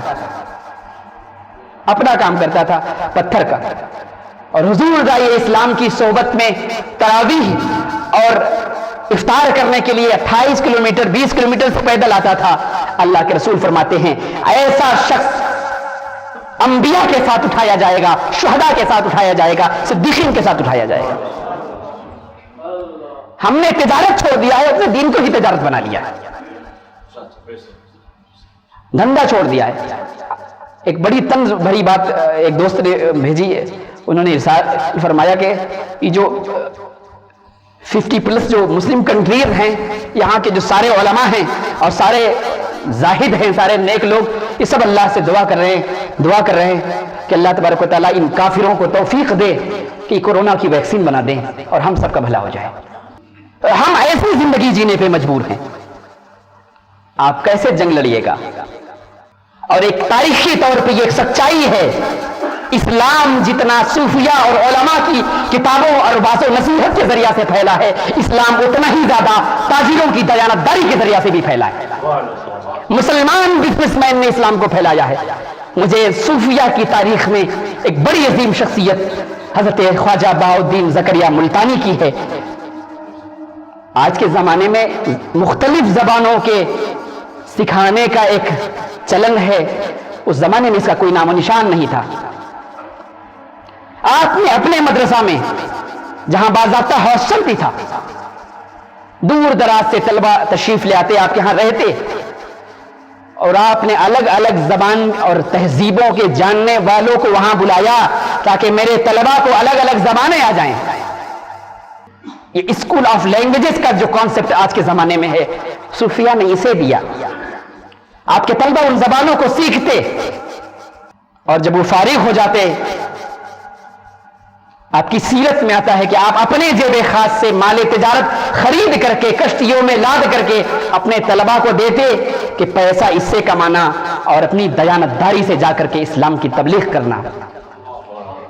پتھر کا، اور حضور داعی اسلام کی صحبت میں تراویح اور افطار کرنے کے لیے 28 کلومیٹر 20 کلومیٹر سے پیدل آتا تھا۔ اللہ کے رسول فرماتے ہیں ایسا شخص انبیاء کے ساتھ اٹھایا جائے گا، شہداء کے ساتھ اٹھایا جائے گا، صدیقین کے ساتھ اٹھایا جائے گا۔ ہم نے تجارت چھوڑ دیا ہے، اپنے دین کو ہی تجارت بنا لیا ہے، دھندا چھوڑ دیا ہے۔ ایک بڑی طنز بھری بات ایک دوست نے بھیجی ہے، انہوں نے ارشاد فرمایا کہ یہ جو 50+ جو مسلم کنٹریز ہیں، یہاں کے جو سارے علماء ہیں اور سارے زاہد ہیں، سارے نیک لوگ، یہ سب اللہ سے دعا کر رہے ہیں کہ اللہ تبارک و تعالیٰ ان کافروں کو توفیق دے کہ کورونا کی ویکسین بنا دیں اور ہم سب کا بھلا ہو جائے۔ ہم ایسی زندگی جینے پہ مجبور ہیں، آپ کیسے جنگ لڑیے گا؟ اور ایک تاریخی طور پہ یہ ایک سچائی ہے، اسلام جتنا صوفیہ اور علماء کی کتابوں اور باس و نصیحت کے ذریعہ سے پھیلا ہے، اسلام اتنا ہی زیادہ تاجروں کی دیانتداری کے ذریعہ سے بھی پھیلا ہے۔ مسلمان بزنس مین نے اسلام کو پھیلایا ہے۔ مجھے صوفیہ کی تاریخ میں ایک بڑی عظیم شخصیت حضرت خواجہ بہاؤالدین زکریا ملتانی کی ہے۔ آج کے زمانے میں مختلف زبانوں کے سکھانے کا ایک چلن ہے، اس زمانے میں اس کا کوئی نام و نشان نہیں تھا۔ آپ نے اپنے مدرسہ میں جہاں باضابطہ ہاسٹل بھی تھا، دور دراز سے طلبہ تشریف لے آتے، آپ کے ہاں رہتے، اور آپ نے الگ الگ زبان اور تہذیبوں کے جاننے والوں کو وہاں بلایا تاکہ میرے طلبہ کو الگ الگ زبانیں آ جائیں۔ یہ اسکول آف لینگویجز کا جو کانسیپٹ آج کے زمانے میں ہے، صوفیہ نے اسے دیا۔ آپ کے طلبہ ان زبانوں کو سیکھتے اور جب وہ فارغ ہو جاتے، آپ کی سیرت میں آتا ہے کہ آپ اپنے جیب خاص سے مال تجارت خرید کر کے کشتیوں میں لاد کر کے اپنے طلبہ کو دیتے کہ پیسہ اس سے کمانا اور اپنی دیانتداری سے جا کر کے اسلام کی تبلیغ کرنا۔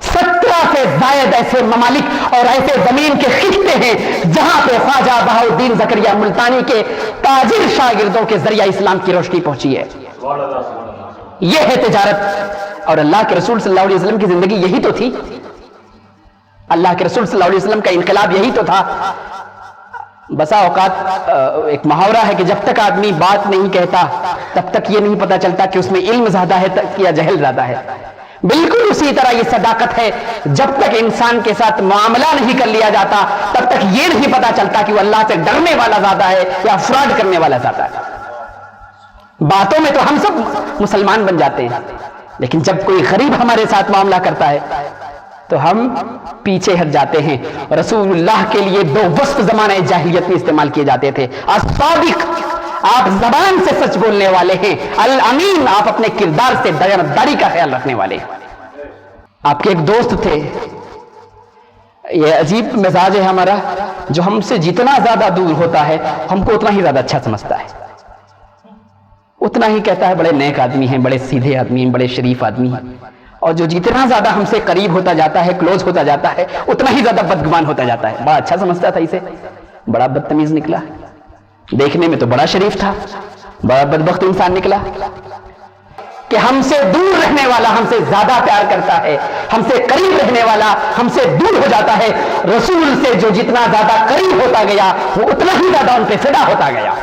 17 سے زائد ایسے ممالک اور ایسے زمین کے خطے ہیں جہاں پہ خواجہ بہاؤالدین زکریا ملتانی کے تاجر شاگردوں کے ذریعہ اسلام کی روشنی پہنچی ہے۔ یہ ہے تجارت، اور اللہ کے رسول صلی اللہ علیہ وسلم کی زندگی یہی تو تھی۔ اللہ کے رسول صلی اللہ علیہ وسلم کا انقلاب یہی تو تھا۔ بسا اوقات ایک محاورہ ہے کہ جب تک آدمی بات نہیں کہتا تب تک یہ نہیں پتا چلتا کہ اس میں علم زیادہ ہے یا جہل زیادہ ہے۔ بالکل اسی طرح یہ صداقت ہے، جب تک انسان کے ساتھ معاملہ نہیں کر لیا جاتا تب تک یہ نہیں پتا چلتا کہ وہ اللہ سے ڈرنے والا زیادہ ہے یا فراڈ کرنے والا زیادہ ہے۔ باتوں میں تو ہم سب مسلمان بن جاتے ہیں، لیکن جب کوئی غریب ہمارے ساتھ معاملہ کرتا ہے تو ہم پیچھے ہٹ جاتے ہیں۔ رسول اللہ کے لیے 2 وصف زمانہ جاہلیت میں استعمال کیے جاتے تھے۔ الصادق، آپ زبان سے سچ بولنے والے ہیں۔ الامین، آپ اپنے کردار سے دیانتداری کا خیال رکھنے والے ہیں۔ آپ کے ایک دوست تھے، یہ عجیب مزاج ہے ہمارا، جو ہم سے جتنا زیادہ دور ہوتا ہے ہم کو اتنا ہی زیادہ اچھا سمجھتا ہے، اتنا ہی کہتا ہے بڑے نیک آدمی ہیں، بڑے سیدھے آدمی ہیں، بڑے شریف آدمی ہیں، اور جو جتنا زیادہ ہم سے قریب ہوتا جاتا ہے، کلوز ہوتا جاتا ہے، اتنا ہی زیادہ بدگمان ہوتا جاتا ہے۔ بڑا اچھا سمجھتا تھا اسے، بڑا بدتمیز نکلا، دیکھنے میں تو بڑا شریف تھا، بڑا بدبخت انسان نکلا کہ ہم سے دور رہنے والا ہم سے زیادہ پیار کرتا ہے، ہم سے قریب رہنے والا ہم سے دور ہو جاتا ہے۔ رسول سے جو جتنا زیادہ قریب ہوتا گیا وہ اتنا ہی زیادہ ان پہ فدا ہوتا گیا۔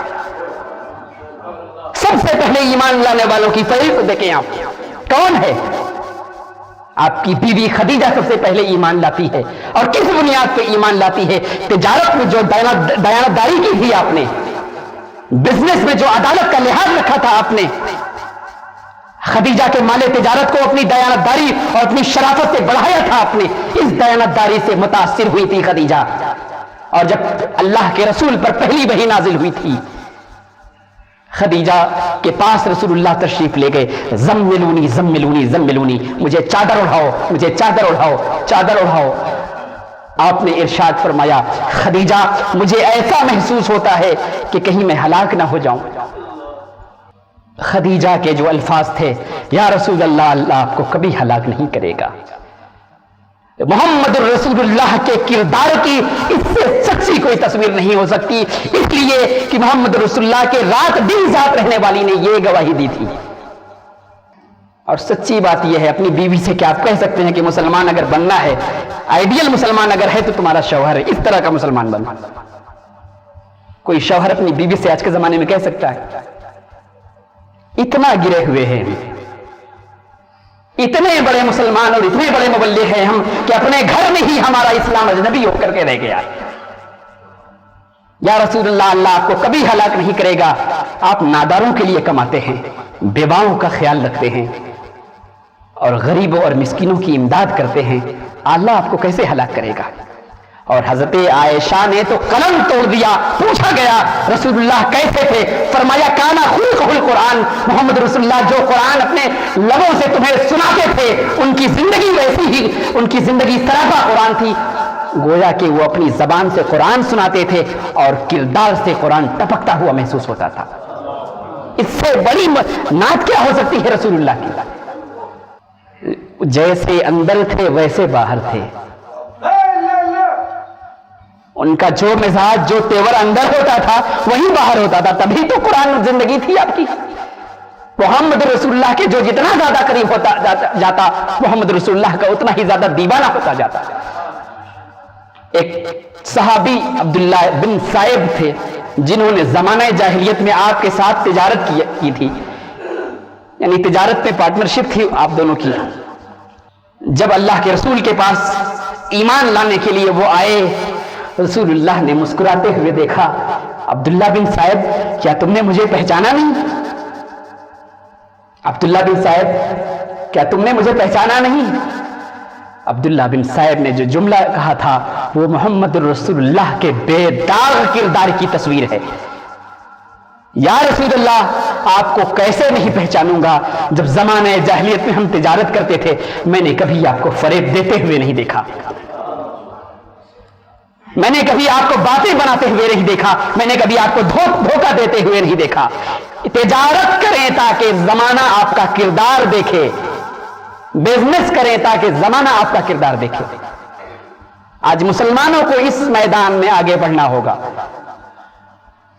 سب سے پہلے ایمان لانے والوں کی فہرست دیکھیں آپ، کون ہے؟ آپ کی بیوی خدیجہ سب سے پہلے ایمان لاتی ہے، اور کس بنیاد پہ ایمان لاتی ہے؟ تجارت میں جو دیانتداری کی تھی آپ نے، بزنس میں جو عدالت کا لحاظ رکھا تھا آپ نے، خدیجہ کے مال تجارت کو اپنی دیانتداری اور اپنی شرافت سے بڑھایا تھا آپ نے، اس دیانتداری سے متاثر ہوئی تھی خدیجہ۔ اور جب اللہ کے رسول پر پہلی وحی نازل ہوئی تھی، خدیجہ کے پاس رسول اللہ تشریف لے گئے، زملونی زملونی زملونی، مجھے چادر اڑھاؤ، مجھے چادر اڑھاؤ، چادر اڑھاؤ۔ آپ نے ارشاد فرمایا، خدیجہ مجھے ایسا محسوس ہوتا ہے کہ کہیں میں ہلاک نہ ہو جاؤں۔ خدیجہ کے جو الفاظ تھے، یا رسول اللہ، اللہ آپ کو کبھی ہلاک نہیں کرے گا۔ محمد رسول اللہ کے کردار کی اس سے سچی کوئی تصویر نہیں ہو سکتی، اس لیے کہ محمد رسول اللہ کے رات دن ساتھ رہنے والی نے یہ گواہی دی تھی۔ اور سچی بات یہ ہے، اپنی بیوی سے کیا آپ کہہ سکتے ہیں کہ مسلمان اگر بننا ہے، آئیڈیل مسلمان اگر ہے تو تمہارا شوہر ہے، اس طرح کا مسلمان بننا۔ کوئی شوہر اپنی بیوی سے آج کے زمانے میں کہہ سکتا ہے؟ اتنا گرے ہوئے ہیں، اتنے بڑے مسلمان اور اتنے بڑے مبلغ ہیں ہم کہ اپنے گھر میں ہی ہمارا اسلام اجنبی ہو کر کے رہ گیا. یا رسول اللہ، اللہ آپ کو کبھی ہلاک نہیں کرے گا. آپ ناداروں کے لیے کماتے ہیں، بیواؤں کا خیال رکھتے ہیں اور غریبوں اور مسکینوں کی امداد کرتے ہیں. اللہ آپ کو کیسے ہلاک کرے گا؟ اور حضرت عائشہ نے تو قلم توڑ دیا. پوچھا گیا رسول اللہ کیسے تھے؟ فرمایا کانا خلقہ القرآن. محمد رسول اللہ جو قرآن اپنے لبوں سے تمہیں سناتے تھے ان کی زندگی ویسی ہی، ان کی زندگی سراپا قرآن تھی. گویا کہ وہ اپنی زبان سے قرآن سناتے تھے اور کردار سے قرآن ٹپکتا ہوا محسوس ہوتا تھا. اس سے بڑی نعت کیا ہو سکتی ہے رسول اللہ کی؟ جیسے اندر تھے ویسے باہر تھے. ان کا جو مزاج، جو تیور اندر ہوتا تھا وہی باہر ہوتا تھا. تبھی تو قرآن زندگی تھی آپ کی. محمد رسول اللہ کے جو جتنا زیادہ قریب ہوتا جاتا، محمد رسول اللہ کا اتنا ہی زیادہ دیوانہ ہوتا جاتا. ایک صحابی عبداللہ بن سائب تھے جنہوں نے زمانہ جاہلیت میں آپ کے ساتھ تجارت کی تھی، یعنی تجارت میں پارٹنرشپ تھی آپ دونوں کی. جب اللہ کے رسول کے پاس ایمان لانے کے لیے وہ آئے، رسول اللہ نے مسکراتے ہوئے دیکھا. عبداللہ بن سائب کیا تم نے مجھے پہچانا نہیں؟ عبداللہ بن سائب کیا تم نے مجھے پہچانا نہیں؟ عبداللہ بن سائب نے جو جملہ کہا تھا وہ محمد رسول اللہ کے بے داغ کردار کی تصویر ہے. یا رسول اللہ آپ کو کیسے نہیں پہچانوں گا؟ جب زمانہ جاہلیت میں ہم تجارت کرتے تھے میں نے کبھی آپ کو فریب دیتے ہوئے نہیں دیکھا، میں نے کبھی آپ کو باتیں بناتے ہوئے نہیں دیکھا، میں نے کبھی آپ کو دھوکہ دیتے ہوئے نہیں دیکھا. تجارت کریں تاکہ زمانہ آپ کا کردار دیکھے، بزنس کریں تاکہ زمانہ آپ کا کردار دیکھے. آج مسلمانوں کو اس میدان میں آگے بڑھنا ہوگا،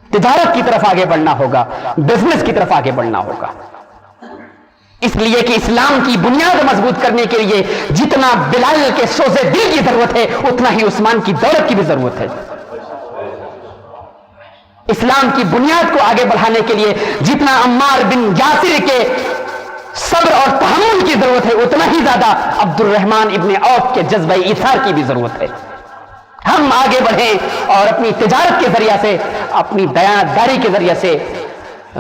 تجارت کی طرف آگے بڑھنا ہوگا، بزنس کی طرف آگے بڑھنا ہوگا. اس لیے کہ اسلام کی بنیاد مضبوط کرنے کے لیے جتنا بلال کے سوزے دل کی ضرورت ہے اتنا ہی عثمان کی دولت کی بھی ضرورت ہے. اسلام کی بنیاد کو آگے بڑھانے کے لیے جتنا عمار بن یاسر کے صبر اور تحمل کی ضرورت ہے اتنا ہی زیادہ عبد الرحمن ابن عوف کے جذبہ ایثار کی بھی ضرورت ہے. ہم آگے بڑھیں اور اپنی تجارت کے ذریعے سے، اپنی دیانتداری کے ذریعے سے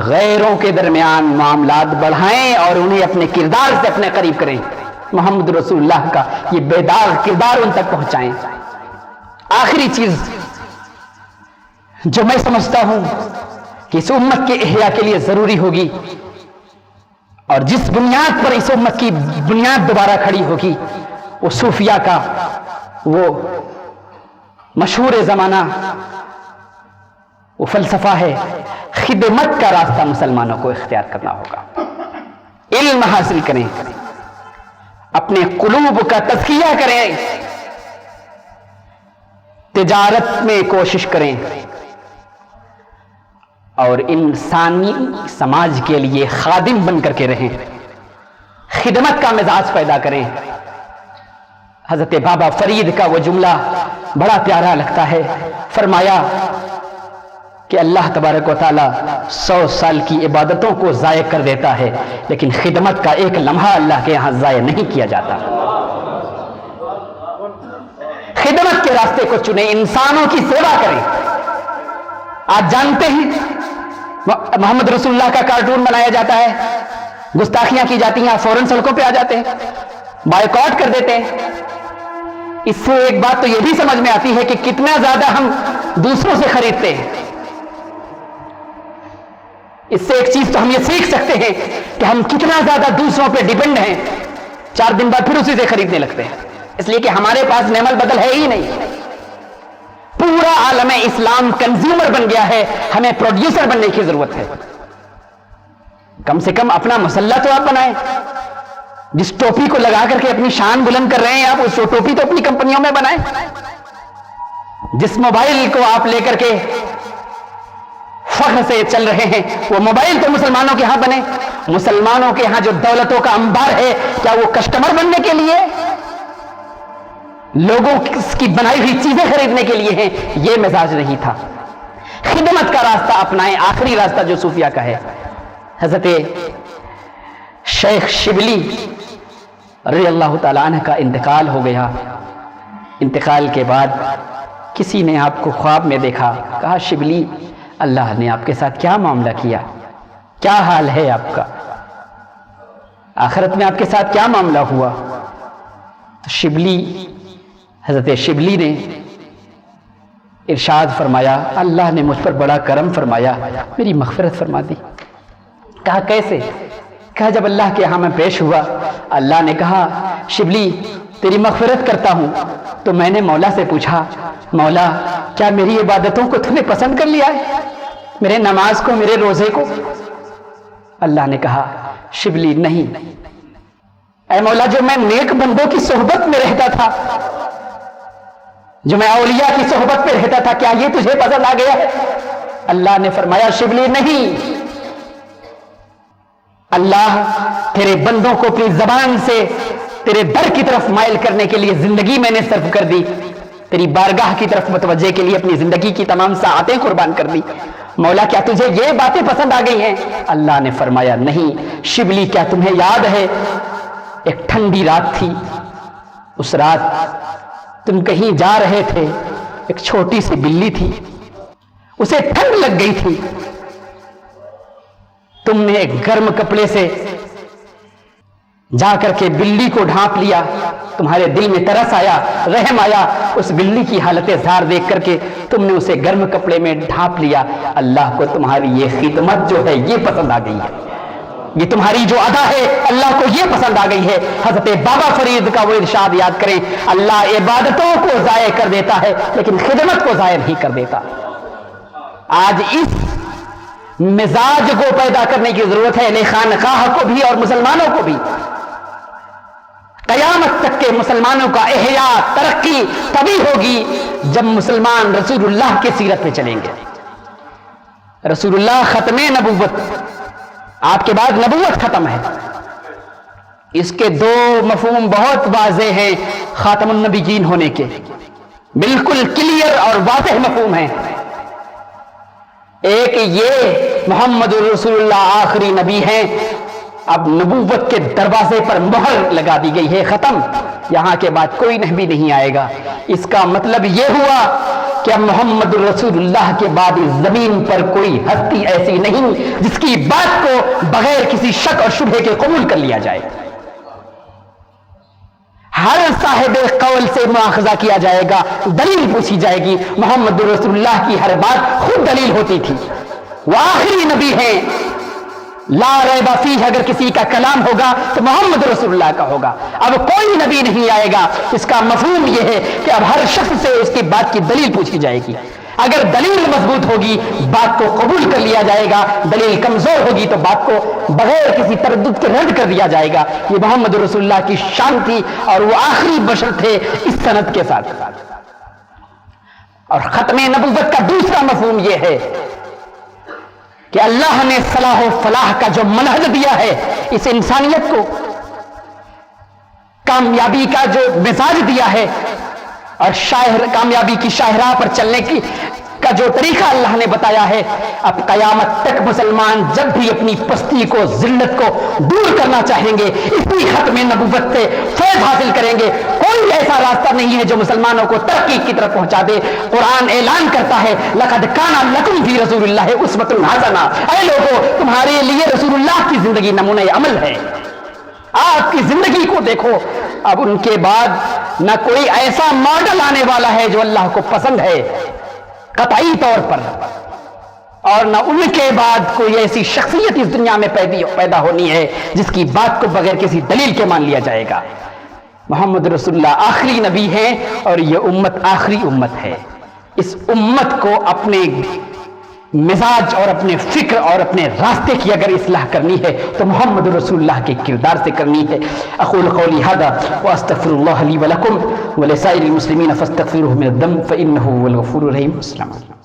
غیروں کے درمیان معاملات بڑھائیں اور انہیں اپنے کردار سے اپنے قریب کریں. محمد رسول اللہ کا یہ بے داغ کردار ان تک پہنچائیں. آخری چیز جو میں سمجھتا ہوں کہ اس امت کے احیاء کے لیے ضروری ہوگی اور جس بنیاد پر اس امت کی بنیاد دوبارہ کھڑی ہوگی، وہ صوفیہ کا وہ مشہور زمانہ وہ فلسفہ ہے. خدمت کا راستہ مسلمانوں کو اختیار کرنا ہوگا. علم حاصل کریں، اپنے قلوب کا تزکیہ کریں، تجارت میں کوشش کریں اور انسانی سماج کے لیے خادم بن کر کے رہیں. خدمت کا مزاج پیدا کریں. حضرت بابا فرید کا وہ جملہ بڑا پیارا لگتا ہے. فرمایا کہ اللہ تبارک و تعالیٰ 100 سال کی عبادتوں کو ضائع کر دیتا ہے لیکن خدمت کا ایک لمحہ اللہ کے یہاں ضائع نہیں کیا جاتا. خدمت کے راستے کو چنیں، انسانوں کی سیوا کریں. آج جانتے ہیں محمد رسول اللہ کا کارٹون بنایا جاتا ہے، گستاخیاں کی جاتی ہیں، فوراً سڑکوں پہ آ جاتے ہیں، بائیکاٹ کر دیتے ہیں. اس سے ایک بات تو یہ بھی سمجھ میں آتی ہے کہ کتنا زیادہ ہم دوسروں سے خریدتے ہیں. اس سے ایک چیز تو ہم یہ سیکھ سکتے ہیں کہ ہم کتنا زیادہ دوسروں پہ ڈیپینڈ ہیں. 4 دن بعد پھر اسی سے خریدنے لگتے ہیں، اس لیے کہ ہمارے پاس نعم البدل ہے ہی نہیں. پورا عالم اسلام کنزیومر بن گیا ہے، ہمیں پروڈیوسر بننے کی ضرورت ہے. کم سے کم اپنا مسلح تو آپ بنائیں. جس ٹوپی کو لگا کر کے اپنی شان بلند کر رہے ہیں آپ، اس ٹوپی تو اپنی کمپنیوں میں بنائیں. جس موبائل کو آپ لے کر کے فخر سے چل رہے ہیں وہ موبائل تو مسلمانوں کے ہاں بنے. مسلمانوں کے ہاں جو دولتوں کا انبار ہے کیا وہ کسٹمر بننے کے لیے، لوگوں کی بنائی ہوئی چیزیں خریدنے کے لیے ہیں؟ یہ مزاج نہیں تھا. خدمت کا راستہ اپنائیں. آخری راستہ جو صوفیہ کا ہے، حضرت شیخ شبلی رضی اللہ تعالیٰ عنہ کا انتقال ہو گیا. انتقال کے بعد کسی نے آپ کو خواب میں دیکھا, کہا شبلی اللہ نے آپ کے ساتھ کیا معاملہ کیا, کیا حال ہے آپ کا, آخرت میں آپ کے ساتھ کیا معاملہ ہوا؟ تو شبلی, حضرت شبلی نے ارشاد فرمایا اللہ نے مجھ پر بڑا کرم فرمایا, میری مغفرت فرما دی. کہا کیسے؟ کہا جب اللہ کے ہاں میں پیش ہوا, اللہ نے کہا شبلی تیری مغفرت کرتا ہوں. تو میں نے مولا سے پوچھا مولا کیا میری عبادتوں کو تم نے پسند کر لیا ہے, میرے نماز کو, میرے روزے کو؟ اللہ نے کہا شبلی نہیں, اے مولا جو میں نیک بندوں کی صحبت میں رہتا تھا, جو میں اولیاء کی صحبت میں رہتا تھا, کیا یہ تجھے پسند آ گیا ہے؟ اللہ نے فرمایا شبلی نہیں, اللہ تیرے بندوں کو اپنی زبان سے تیرے در کی طرف مائل کرنے کے لیے زندگی میں نے صرف کر دی, تیری بارگاہ کی طرف متوجہ کے لیے اپنی زندگی کی تمام ساعتیں قربان کر دی. مولا کیا تجھے یہ باتیں پسند آ گئی ہیں؟ اللہ نے فرمایا نہیں. شبلی کیا تمہیں یاد ہے ایک ٹھنڈی رات تھی, اس رات تم کہیں جا رہے تھے, ایک چھوٹی سی بلی تھی, اسے ٹھنڈ لگ گئی تھی, تم نے ایک گرم کپڑے سے جا کر کے بلی کو ڈھانپ لیا, تمہارے دل میں ترس آیا, رحم آیا, اس بلی کی حالت زار دیکھ کر کے تم نے اسے گرم کپڑے میں ڈھانپ لیا. اللہ کو تمہاری یہ خدمت جو ہے یہ پسند آ گئی ہے, یہ تمہاری جو ادا ہے اللہ کو یہ پسند آ گئی ہے. حضرت بابا فرید کا وہ ارشاد یاد کریں, اللہ عبادتوں کو ضائع کر دیتا ہے لیکن خدمت کو ضائع نہیں کر دیتا. آج اس مزاج کو پیدا کرنے کی ضرورت ہے, اہل خانقاہ کو بھی اور مسلمانوں کو بھی. قیامت تک کے مسلمانوں کا احیاء ترقی تبھی ہوگی جب مسلمان رسول اللہ کے سیرت پہ چلیں گے. رسول اللہ ختم نبوت, آپ کے بعد نبوت ختم ہے. اس کے دو مفہوم بہت واضح ہیں خاتم النبیین ہونے کے, بالکل کلیئر اور واضح مفہوم ہیں. ایک یہ محمد رسول اللہ آخری نبی ہیں, اب نبوت کے دروازے پر مہر لگا دی گئی ہے, ختم, یہاں کے بعد کوئی نبی نہیں آئے گا. اس کا مطلب یہ ہوا کہ اب محمد رسول اللہ کے بعد اس زمین پر کوئی ہستی ایسی نہیں جس کی بات کو بغیر کسی شک اور شبہے کے قبول کر لیا جائے. ہر صاحب قول سے مواخذہ کیا جائے گا, دلیل پوچھی جائے گی. محمد رسول اللہ کی ہر بات خود دلیل ہوتی تھی. وہ آخری نبی ہیں, لا ریب فیہ, اگر کسی کا کلام ہوگا تو محمد رسول اللہ کا ہوگا. اب کوئی نبی نہیں آئے گا. اس کا مفہوم یہ ہے کہ اب ہر شخص سے اس کی بات کی دلیل پوچھی جائے گی. اگر دلیل مضبوط ہوگی بات کو قبول کر لیا جائے گا, دلیل کمزور ہوگی تو بات کو بغیر کسی تردد کے رد کر دیا جائے گا. یہ محمد رسول اللہ کی شان تھی اور وہ آخری بشر تھے اس سند کے ساتھ. اور ختم نبوت کا دوسرا مفہوم یہ ہے کہ اللہ نے صلاح و فلاح کا جو منہج دیا ہے اس انسانیت کو, کامیابی کا جو مزاج دیا ہے اور کامیابی کی شاہراہ پر چلنے کا جو طریقہ اللہ نے بتایا ہے, اب قیامت تک مسلمان جب بھی اپنی پستی کو, ذلت کو دور کرنا چاہیں گے اسی ختم نبوت سے فیض حاصل کریں گے. کوئی ایسا راستہ نہیں ہے جو مسلمانوں کو ترقی کی طرف پہنچا دے. قرآن اعلان کرتا ہے لقد کان لکم فی رسول اللہ اسوۃ حسنہ, اے لوگوں تمہارے لیے رسول اللہ کی زندگی نمونہ عمل ہے. آپ کی زندگی کو دیکھو. اب ان کے بعد نہ کوئی ایسا ماڈل آنے والا ہے جو اللہ کو پسند ہے قطعی طور پر, اور نہ ان کے بعد کوئی ایسی شخصیت اس دنیا میں پیدا ہونی ہے جس کی بات کو بغیر کسی دلیل کے مان لیا جائے گا. محمد رسول اللہ آخری نبی ہے اور یہ امت آخری امت ہے. اس امت کو اپنے مزاج اور اپنے فکر اور اپنے راستے کی اگر اصلاح کرنی ہے تو محمد رسول اللہ کے کردار سے کرنی ہے. اقول قولی ھذا واستغفر اللہ لی ولکم ولسائر المسلمین فاستغفروہ من الذنب فانہ هو الغفور الرحیم. السلام علیکم.